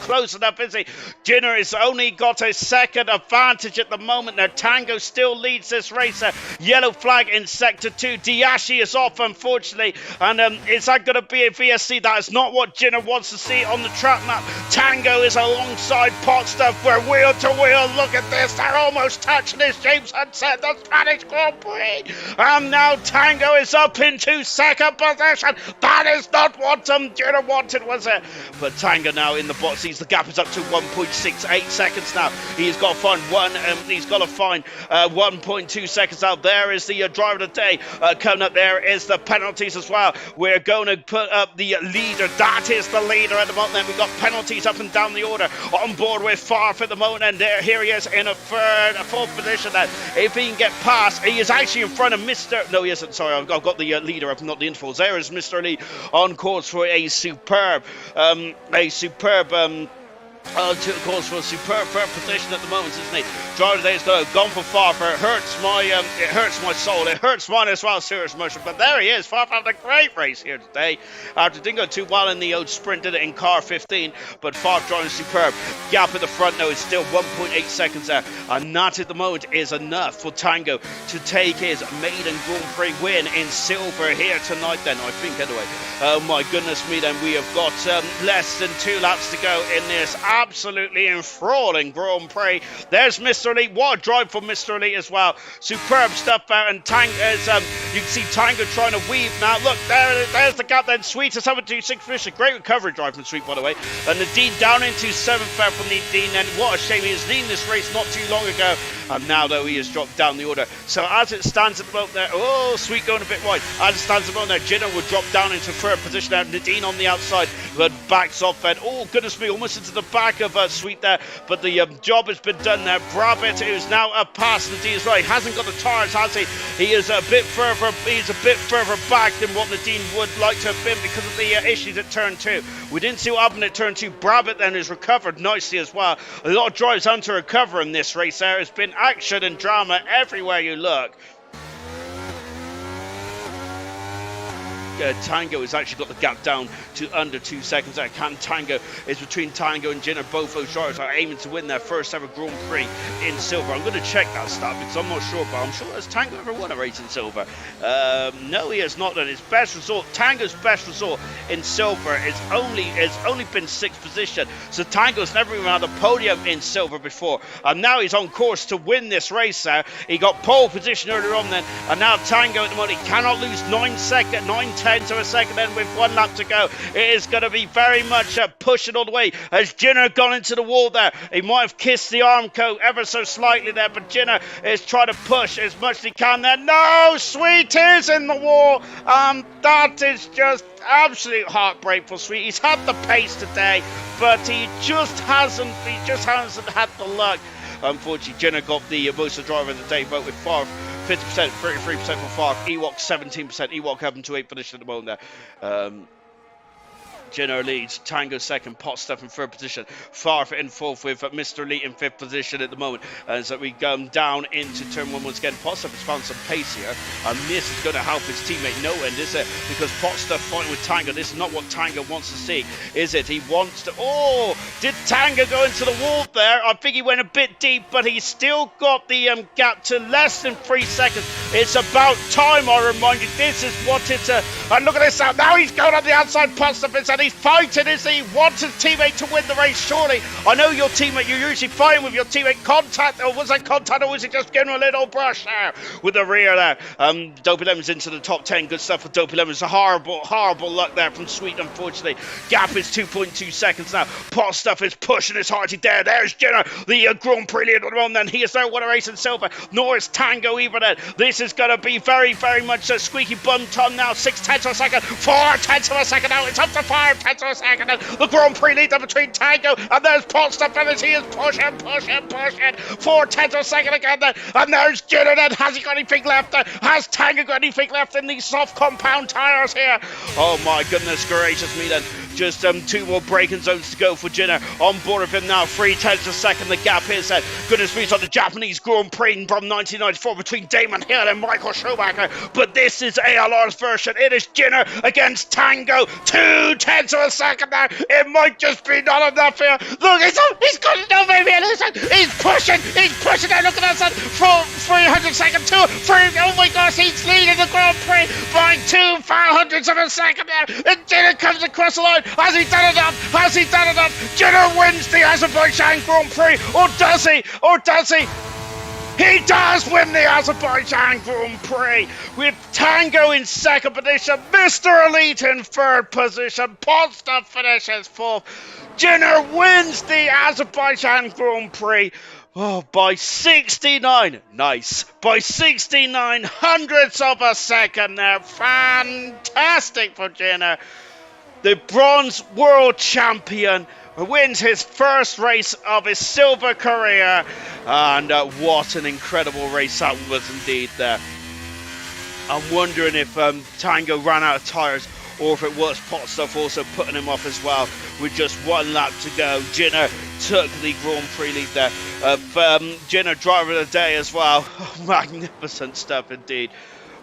close enough, is he? Jenner has only got a 2nd advantage at the moment. Now Tango still leads this race. Yellow flag in sector 2. Diashi is off, unfortunately, and is that going to be a VSC? That is not what Jenner wants to see on the track map. Tango is alongside Potstuff. We're wheel to wheel. Look at this. They're almost touching this. James Hunt said the Spanish Grand Prix. And now Tango is up into 2nd position. That is not what Jenner wanted, was it? But Tango now in the box. Sees the gap is up to 1.68 seconds now. He's got to find 1.2 seconds out. There is the driver of the day. Coming up there is the penalties as well. We're going to put up the leader. That is the leader at the moment. Then we've got penalties up and down the order. On board with Farf at the moment, and here he is in a fourth position. Then, if he can get past, he is actually in front of Mr. No, he isn't. Sorry, I've got the leader up, not the intervals. There is Mr. Lee on course for a superb calls for a superb third position at the moment, isn't he? Driver today has gone for Farfer. It hurts my soul. It hurts mine as well, serious motion. But there he is. Farfer having a great race here today. Didn't go too well in the old sprint, did it in car 15, but Farf driving superb. Gap at the front now is still 1.8 seconds there, and that at the moment is enough for Tango to take his maiden Grand Prix win in silver here tonight. Then I think anyway. Oh my goodness me! Then we have got less than 2 laps to go in this absolutely enthralling Grand Prix. There's Mr. Elite. What a drive from Mr. Elite as well. Superb stuff out, and you can see Tango trying to weave now. Look, there's the gap then. Sweet is 726 position. Great recovery drive from Sweet, by the way. And Nadine down into 7th there from Nadine. And what a shame, he was leading this race not too long ago. And now, though, he has dropped down the order. So as it stands at the moment there, oh, Sweet going a bit wide. As it stands at the moment there, Jinner would drop down into 3rd position now. Nadine on the outside, but backs off then. Oh, goodness me, almost into the back of Sweet there. But the job has been done there. Brabbit, who's now past Nadine as well. He hasn't got the tyres, has he? He is a bit further. He's a bit further back than what Nadine would like to have been because of the issues at turn 2. We didn't see what happened at turn 2. Brabbit then has recovered nicely as well. A lot of drives on to recover in this race. There has been action and drama everywhere you look. Tango has actually got the gap down to under 2 seconds. Tango is between Tango and Jinner. Both those drivers are aiming to win their first ever Grand Prix in silver. I'm going to check that stat because I'm not sure, but I'm sure has Tango ever won a race in silver? No, he has not done. His best result, Tango's best result in silver is only been 6th position. So Tango's never even had a podium in silver before, and now he's on course to win this race. He got pole position earlier on then, and now Tango at the moment, he cannot lose 9 tenths of a second then with 1 lap to go. It is going to be very much pushing all the way as Jinner gone into the wall there. He might have kissed the arm coat ever so slightly there, but Jinner is trying to push as much as he can there. No, Sweet is in the wall. That is just absolute heartbreak for Sweet. He's had the pace today, but he just hasn't had the luck. Unfortunately, Jinner got the most of the driver of the day vote with 50%, 33% for Farf, Ewok 17%, Ewok having to 8th position at the moment there. Jinner leads, Tango 2nd, Potstuff in 3rd position, Farf in 4th with Mr. Elite in 5th position at the moment. And so we come down into turn 1 once again. Potstuff has found some pace here, and this is going to help his teammate no end, is it? Because Potstuff fighting with Tango, this is not what Tango wants to see, is it? He wants to... Oh! Did Tango go into the wall there? I think he went a bit deep, but he's still got the gap to less than 3 seconds. It's about time, I remind you. This is what it's... and look at this out. Now he's going on the outside. Potstuff is... He's fighting as he wants his teammate to win the race, surely. I know your teammate, you're usually fighting with your teammate. Contact, or was that contact, or was it just giving a little brush there with the rear there? Dopey Lemon's into the top 10. Good stuff for Dopey Lemon's. A horrible luck there from Sweet, unfortunately. Gap is 2.2 seconds now. Pot Stuff is pushing his hearty there. There's Jinner, the Grand Prix leader at the moment. Then he has now won a race in silver. Nor is Tango either then. This is going to be very, very much a squeaky bum tom now. 6 tenths of a second, 4 tenths of a second now. It's up to 5 tenths of a second. The Grand Prix leader between Tango and there's Pot Stuff, and as he is pushing. 4 tenths of a second again then. And there's Jinner then. Has he got anything left? Has Tango got anything left in these soft compound tyres here? Oh my goodness gracious me then. Just 2 more braking zones to go for Jinner. On board with him now, 3 tenths of a second. The gap is then. Goodness me, on the Japanese Grand Prix from 1994 between Damon Hill and Michael Schumacher. But this is ALR's version. It is Jinner against Tango. 2 tenths of a second now. It might just be not enough here. Look, he's got it now, baby. He's pushing now. Look at that, son. 300 seconds, 2, 3. Oh my gosh, he's leading the Grand Prix by 2 hundredths of a second now. And Jinner comes across the line. Has he done enough? Jinner wins the Azerbaijan Grand Prix. Or does he? He does win the Azerbaijan Grand Prix with Tango in 2nd position, Mr. Elite in 3rd position, Potstuff finishes 4th. Jinner wins the Azerbaijan Grand Prix Oh, by 69, nice, by 69 hundredths of a second there, fantastic for Jenner. The bronze world champion wins his first race of his silver career, and what an incredible race that was indeed there. I'm wondering if Tango ran out of tyres or if it was pot stuff also putting him off as well with just one lap to go. Jenner took the Grand Prix lead there. Jenner, driver of the day as well. Magnificent stuff indeed.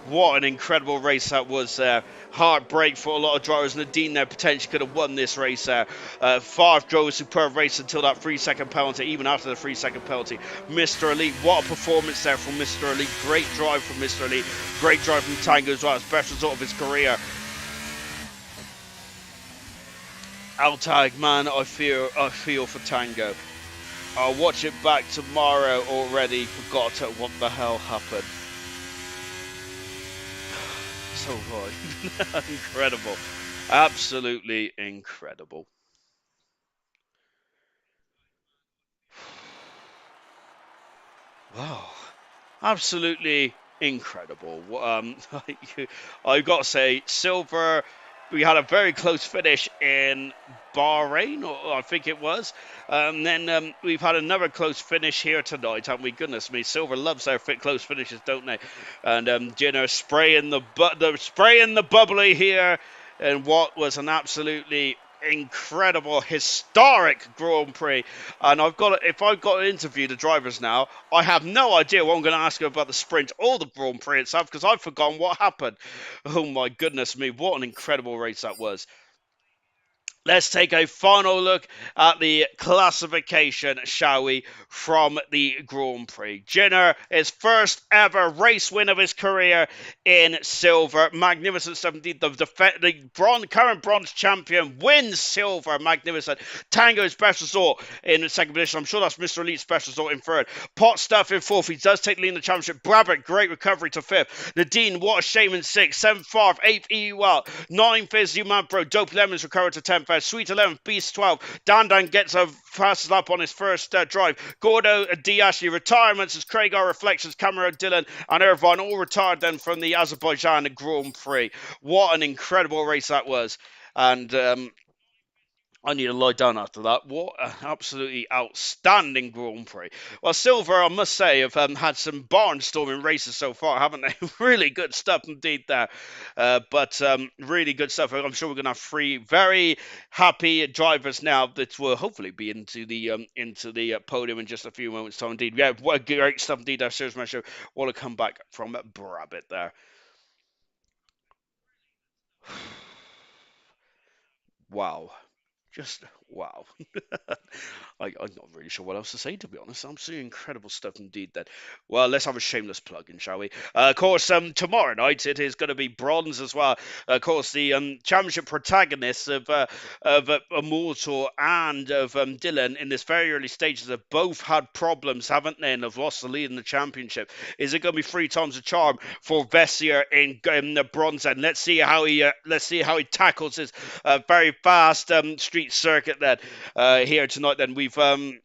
What an incredible race that was there. Heartbreak for a lot of drivers. Nadine there potentially could have won this race there. Favre drove a superb race until that 3-second penalty, even after the 3-second penalty. Mr. Elite, what a performance there from Mr. Elite. Great drive from Mr. Elite. Great drive from Tango as well. It's best result of his career. Altag, man, I feel for Tango. I'll watch it back tomorrow already. Forgot what the hell happened. So hard. Incredible. Absolutely incredible. Wow. Absolutely incredible. I've got to say, Silver, we had a very close finish in Bahrain, or I think it was. Then we've had another close finish here tonight, haven't we? Goodness me, Silver loves their close finishes, don't they? And Jenner spraying the bubbly here, and what was an absolutely incredible, historic Grand Prix. And if I've got to interview the drivers now, I have no idea what I'm going to ask them about the sprint or the Grand Prix itself because I've forgotten what happened. Oh my goodness me, what an incredible race that was. Let's take a final look at the classification, shall we, from the Grand Prix. Jenner, his first ever race win of his career in silver. Magnificent stuff indeed. The current bronze champion wins silver. Magnificent. Tango's best result in the second position. I'm sure that's Mr. Elite's best result in third. Pot Stuff in fourth. He does take the lead in the championship. Brabant, great recovery to fifth. Nadine, what a shame in sixth. Seventh, Favre. Eighth, EUL. Ninth is Umambro. Dope Lemons recovered to 10th. Sweet 11th, Beast 12. Dan gets a fast lap on his first drive. Gordo, Ashley retirements as Craig R. Reflections, Cameron Dillon and Irvine all retired then from the Azerbaijan Grand Prix. What an incredible race that was. And I need to lie down after that. What an absolutely outstanding Grand Prix. Well, Silver, I must say, have had some barnstorming races so far, haven't they? Really good stuff indeed there. But really good stuff. I'm sure we're going to have three very happy drivers now that will hopefully be into the podium in just a few moments' time indeed. Yeah, what great stuff indeed there, Series Show. What a comeback from Brabant there. Wow. Just wow. I'm not really sure what else to say, to be honest. I'm seeing incredible stuff indeed then. Well, let's have a shameless plug in, shall we? Of course, tomorrow night it is going to be bronze as well. Of course, the championship protagonists of Immortal and of Dylan in this very early stages have both had problems, haven't they, and have lost the lead in the championship. Is it going to be 3 times the charm for Vessier in the bronze end? Let's see how he tackles his very fast street circuit then here tonight. Then we've and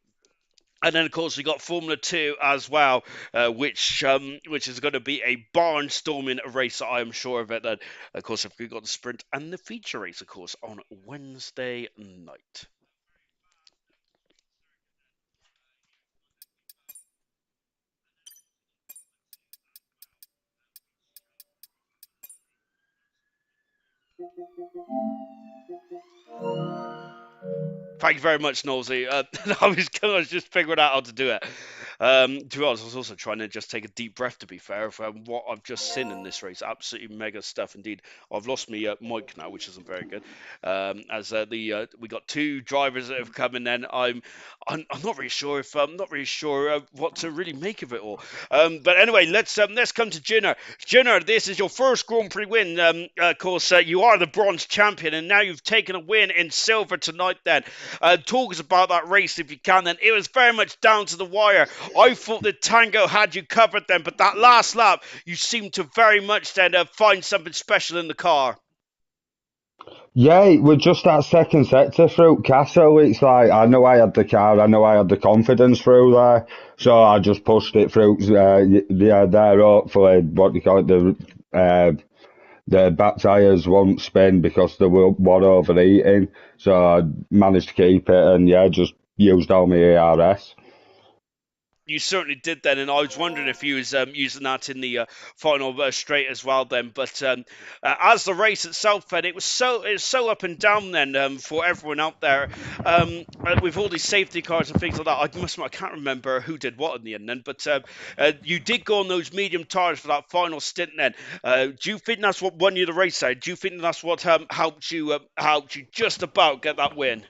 then, of course, we got Formula 2 as well, which is going to be a barnstorming race, I am sure of it. Then, of course, we've got the sprint and the feature race, of course, on Wednesday night. Thank you very much, Nosy. I was just figuring out how to do it. To be honest, I was also trying to just take a deep breath, to be fair, from what I've just seen in this race. Absolutely mega stuff indeed. I've lost my mic now, which isn't very good. We got two drivers that have come in then. I'm not really sure what to really make of it all. But anyway, let's come to Jenner. Jenner, this is your first Grand Prix win. Of course, you are the bronze champion, and now you've taken a win in silver tonight then. Talk us about that race if you can then. It was very much down to the wire. I thought that Tango had you covered then, but that last lap, you seemed to very much then find something special in the car. Yeah, it was just that second sector through Castle. It's like I know I had the car, I know I had the confidence through there, so I just pushed it through. There, hopefully, what do you call it? The back tyres won't spin because they were overheating, so I managed to keep it and yeah, just used all my ARS. You certainly did then, and I was wondering if you was using that in the final straight as well then. But as the race itself, then it was so up and down then for everyone out there with all these safety cars and things like that. I can't remember who did what in the end then, but you did go on those medium tires for that final stint then. Do you think that's what won you the race out? Do you think that's what helped you just about get that win?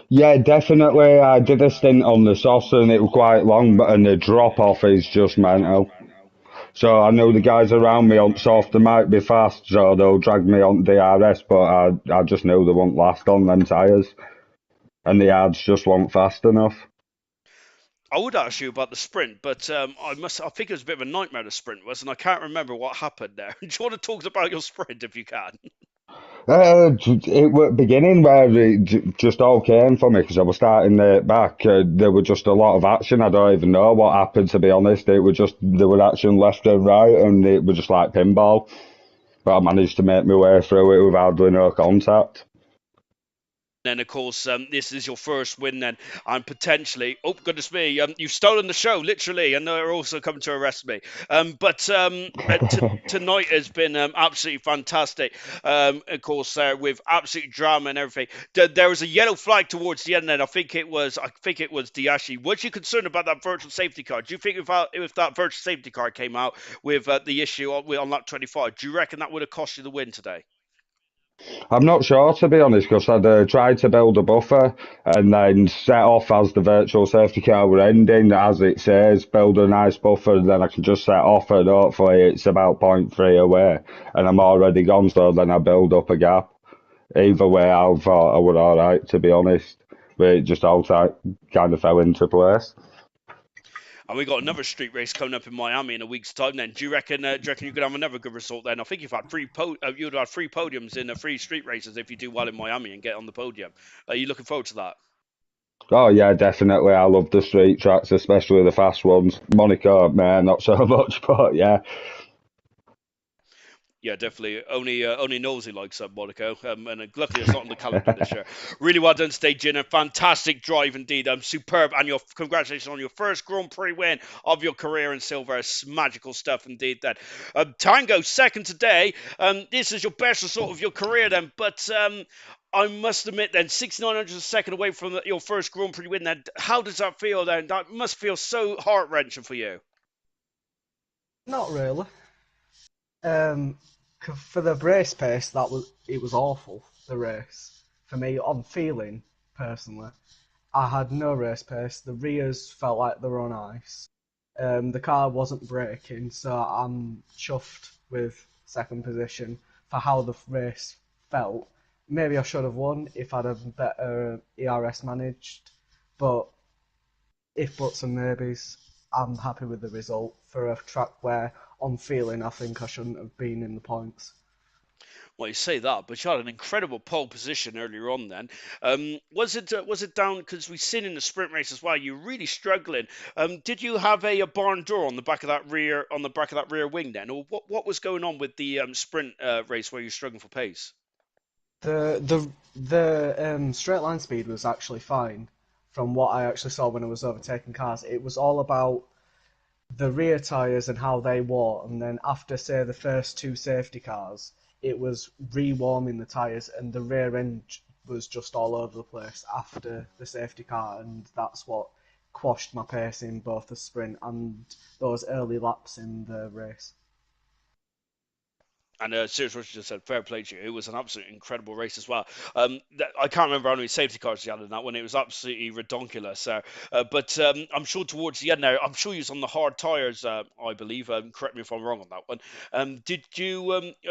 Yeah, definitely. I did a stint on the sauce and it was quite long, but and the drop off is just mental. So I know the guys around me on soft, they might be fast, so they'll drag me on DRS, but I just know they won't last on them tyres, and the hards just weren't fast enough. I would ask you about the sprint, but I think it was a bit of a nightmare the sprint was, and I can't remember what happened there. Do you want to talk about your sprint if you can? It was beginning where it just all came for me because I was starting back. There was just a lot of action. I don't even know what happened, to be honest. It was just there was action left and right, and it was just like pinball. But I managed to make my way through it with hardly no contact. Then, of course, this is your first win, then, and potentially, oh goodness me, you've stolen the show, literally, and they're also coming to arrest me. But tonight has been absolutely fantastic. Of course, with absolute drama and everything. There was a yellow flag towards the end, then I think it was Diashi. Was you concerned about that virtual safety car? Do you think if that virtual safety car came out with the issue on lap 25, do you reckon that would have cost you the win today? I'm not sure, to be honest, because I'd tried to build a buffer and then set off as the virtual safety car were ending, as it says, build a nice buffer, and then I can just set off and hopefully it's about point 0.3 away and I'm already gone, so then I build up a gap. Either way, I thought I was alright, to be honest, but it just all kind of fell into place. And we got another street race coming up in Miami in a week's time. Then, do you reckon you could have another good result then? I think you'd have three podiums in the three street races if you do well in Miami and get on the podium. Are you looking forward to that? Oh yeah, definitely. I love the street tracks, especially the fast ones. Monaco, man, not so much, but yeah. Yeah, definitely. Only Nosy likes Monaco, and luckily it's not on the calendar this year. Really well done, today, Gin. A fantastic drive indeed. Superb, and your congratulations on your first Grand Prix win of your career in silver. It's magical stuff indeed. That Tango second today. This is your best result of your career then, but I must admit then, 6,900 second away from your first Grand Prix win. Then, how does that feel? Then that must feel so heart wrenching for you. Not really. Um, for the race pace, it was awful. The race for me, on feeling personally, I had no race pace. The rears felt like they were on ice. The car wasn't braking, so I'm chuffed with second position for how the race felt. Maybe I should have won if I'd have better ERS managed, but if buts and maybes, I'm happy with the result for a track where, on feeling, I think I shouldn't have been in the points. Well, you say that, but you had an incredible pole position earlier on. Then, was it down because we've seen in the sprint race as well? You're really struggling. Did you have a barn door on the back of that rear wing then, or what was going on with the sprint race where you're struggling for pace? The straight line speed was actually fine from what I actually saw when I was overtaking cars. It was all about the rear tyres and how they wore, and then after say the first two safety cars, it was rewarming the tyres, and the rear end was just all over the place after the safety car, and that's what quashed my pace in both the sprint and those early laps in the race. And Sirius Richard just said, fair play to you. It was an absolutely incredible race as well. I can't remember how many safety cars he had in that one. It was absolutely redonkulous. But I'm sure towards the end there, I'm sure he was on the hard tyres, I believe. Correct me if I'm wrong on that one.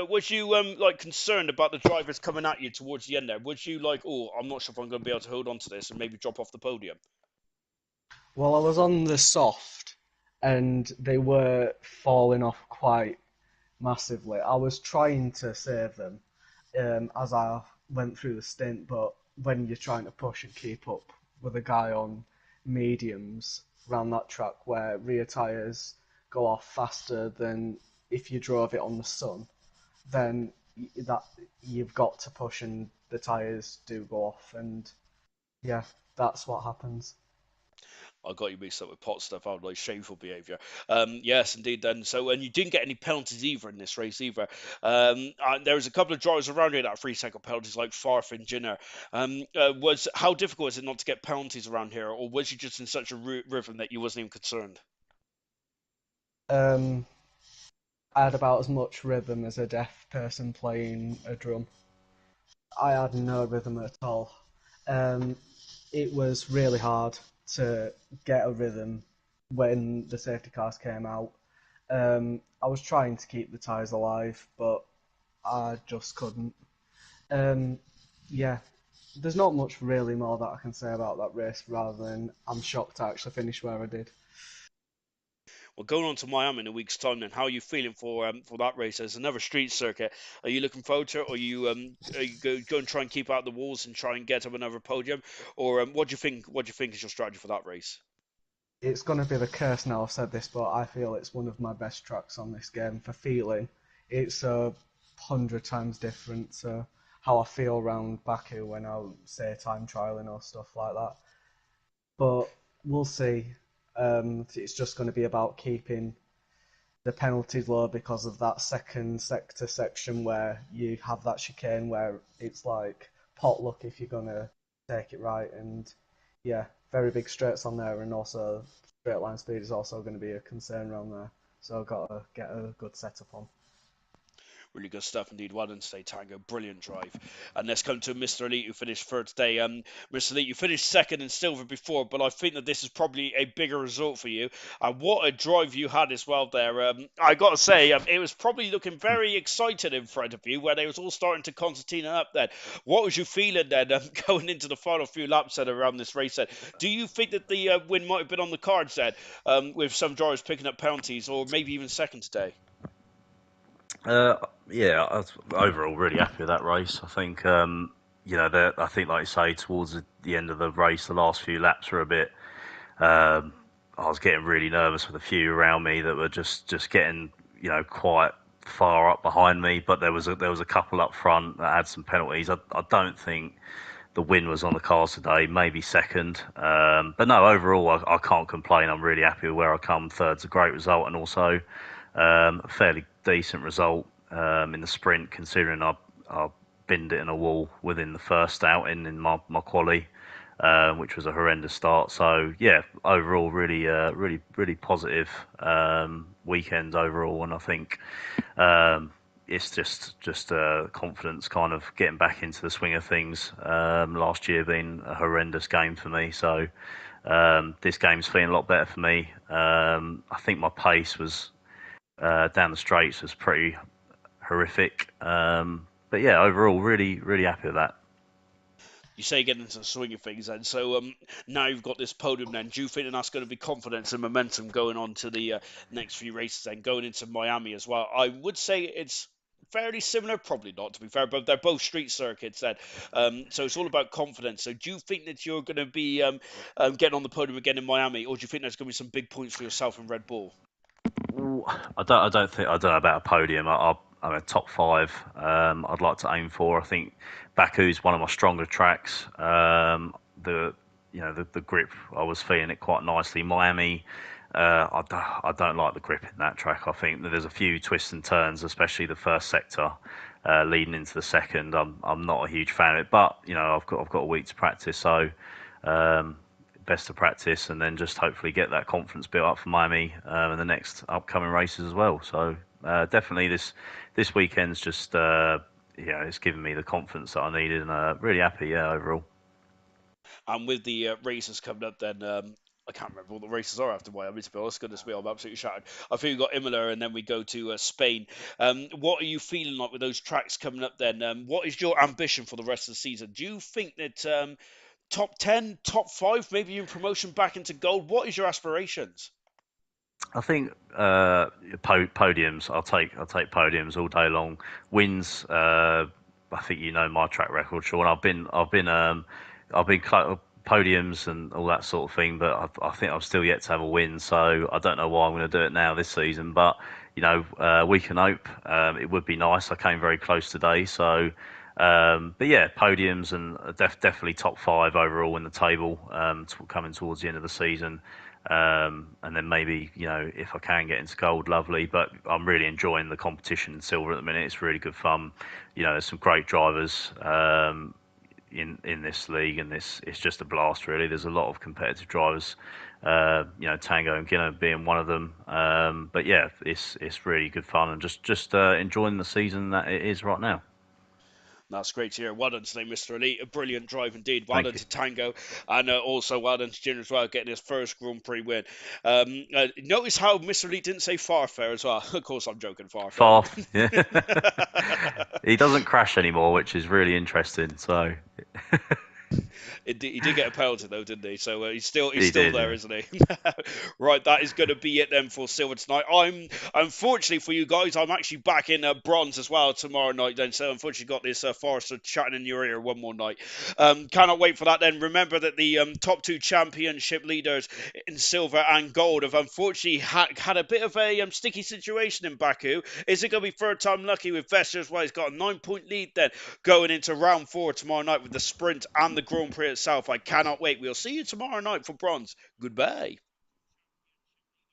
Was you like concerned about the drivers coming at you towards the end there? Was you like, oh, I'm not sure if I'm going to be able to hold on to this and maybe drop off the podium? Well, I was on the soft, and they were falling off quite massively. I was trying to save them. as I went through the stint, but when you're trying to push and keep up with a guy on mediums around that track where rear tyres go off faster than if you drove it on the sun, then that you've got to push and the tyres do go off, and yeah, that's what happens. I got you mixed up with pot stuff. I would like shameful behaviour. Yes, indeed. Then and you didn't get any penalties either in this race either. There was a couple of drivers around here that had 3 second penalties, like Farf and Jinner. Was how difficult is it not to get penalties around here, or was you just in such a rhythm that you wasn't even concerned? Um, I had about as much rhythm as a deaf person playing a drum. I had no rhythm at all. Um, it was really hard to get a rhythm when the safety cars came out. I was trying to keep the tyres alive, but I just couldn't. Um, yeah, there's not much really more that I can say about that race, rather than I'm shocked I actually finished where I did. Well, going on to Miami in a week's time, then how are you feeling for that race? There's another street circuit. Are you looking forward to it, or are you go and try and keep out the walls and try and get up another podium, or what do you think? What do you think is your strategy for that race? It's going to be the curse now I've said this, but I feel it's one of my best tracks on this game for feeling. It's 100 times different to how I feel around Baku when I say time trialing or stuff like that. But we'll see. It's just going to be about keeping the penalties low because of that second sector section where you have that chicane where it's like pot luck if you're going to take it right. And yeah, very big straights on there, and also straight line speed is also going to be a concern around there. So I've got to get a good setup on. Really good stuff indeed. Well done today, Tango. Brilliant drive. And let's come to Mr. Elite, who finished third today. Mr. Elite, you finished second in silver before, but I think that this is probably a bigger result for you. And what a drive you had as well there. I got to say, it was probably looking very excited in front of you when they was all starting to concertina up then. What was you feeling then going into the final few laps then around this race then? Do you think that the win might have been on the cards then, with some drivers picking up penalties, or maybe even second today? Uh, yeah, I was overall really happy with that race. I think, I think, like you say, towards the end of the race, the last few laps were a bit. Um, I was getting really nervous with a few around me that were just getting, quite far up behind me. But there was a couple up front that had some penalties. I don't think the win was on the cards today. Maybe second, but no, overall I can't complain. I'm really happy with where I come. Third's a great result, and also a fairly decent result in the sprint, considering I binned it in a wall within the first outing in my quali, which was a horrendous start. So yeah, overall, really positive weekend overall, and I think it's just confidence, kind of getting back into the swing of things. Last year being a horrendous game for me, so this game's feeling a lot better for me. I think my pace was down the straights was pretty horrific. But yeah, overall, really happy with that. You say getting into the swing of things then. So now you've got this podium then. Do you think that that's going to be confidence and momentum going on to the next few races then, going into Miami as well? I would say it's fairly similar, probably not to be fair, but they're both street circuits then. So it's all about confidence. So do you think that you're going to be getting on the podium again in Miami, or do you think there's going to be some big points for yourself in Red Bull? I don't know about a podium. I'm a top five. I'd like to aim for. I think Baku's one of my stronger tracks. The the grip, I was feeling it quite nicely. Miami, I don't like the grip in that track. I think that there's a few twists and turns, especially the first sector leading into the second. I'm not a huge fan of it, but I've got a week to practice, so um, best to practice and then just hopefully get that confidence built up for Miami and the next upcoming races as well. So definitely this weekend's just it's given me the confidence that I needed, and really happy, yeah, overall. And with the races coming up, then I can't remember what the races are after Miami. To be honest, goodness me, I'm absolutely shattered. I think we got Imola, and then we go to Spain. What are you feeling like with those tracks coming up? Then, what is your ambition for the rest of the season? Do you think that top 10, top 5, maybe even promotion back into gold? What is your aspirations? I think podiums. I'll take podiums all day long. Wins. I think you know my track record, Sean. I've been podiums and all that sort of thing, but I think I'm still yet to have a win. So I don't know why I'm going to do it now this season. But we can hope. It would be nice. I came very close today, so. But yeah, podiums and definitely top five overall in the table coming towards the end of the season. And then maybe, if I can get into gold, lovely. But I'm really enjoying the competition in silver at the minute. It's really good fun. There's some great drivers in this league, and it's just a blast, really. There's a lot of competitive drivers. Tango and Ginner being one of them. But yeah, it's really good fun, and just enjoying the season that it is right now. That's great to hear. Well done today, Mr. Elite. A brilliant drive indeed. Well Thank done you. to Tango, and also well done to Jin as well, getting his first Grand Prix win. Notice how Mr. Elite didn't say Farfair as well. Of course, I'm joking, Farfair. Far, yeah. He doesn't crash anymore, which is really interesting. So He did get a penalty though, didn't he? So he's still he did, there, yeah. isn't he? Right, that is going to be it then for silver tonight. I'm unfortunately for you guys, I'm actually back in bronze as well tomorrow night. Then, so unfortunately got this Forrester chatting in your ear one more night. Cannot wait for that. Then remember that the top two championship leaders in silver and gold have unfortunately had a bit of a sticky situation in Baku. Is it going to be third time lucky with Vester as well? He's got a 9-point lead then going into round 4 tomorrow night with the sprint and the Grand Prix itself. I cannot wait. We'll see you tomorrow night for bronze. Goodbye.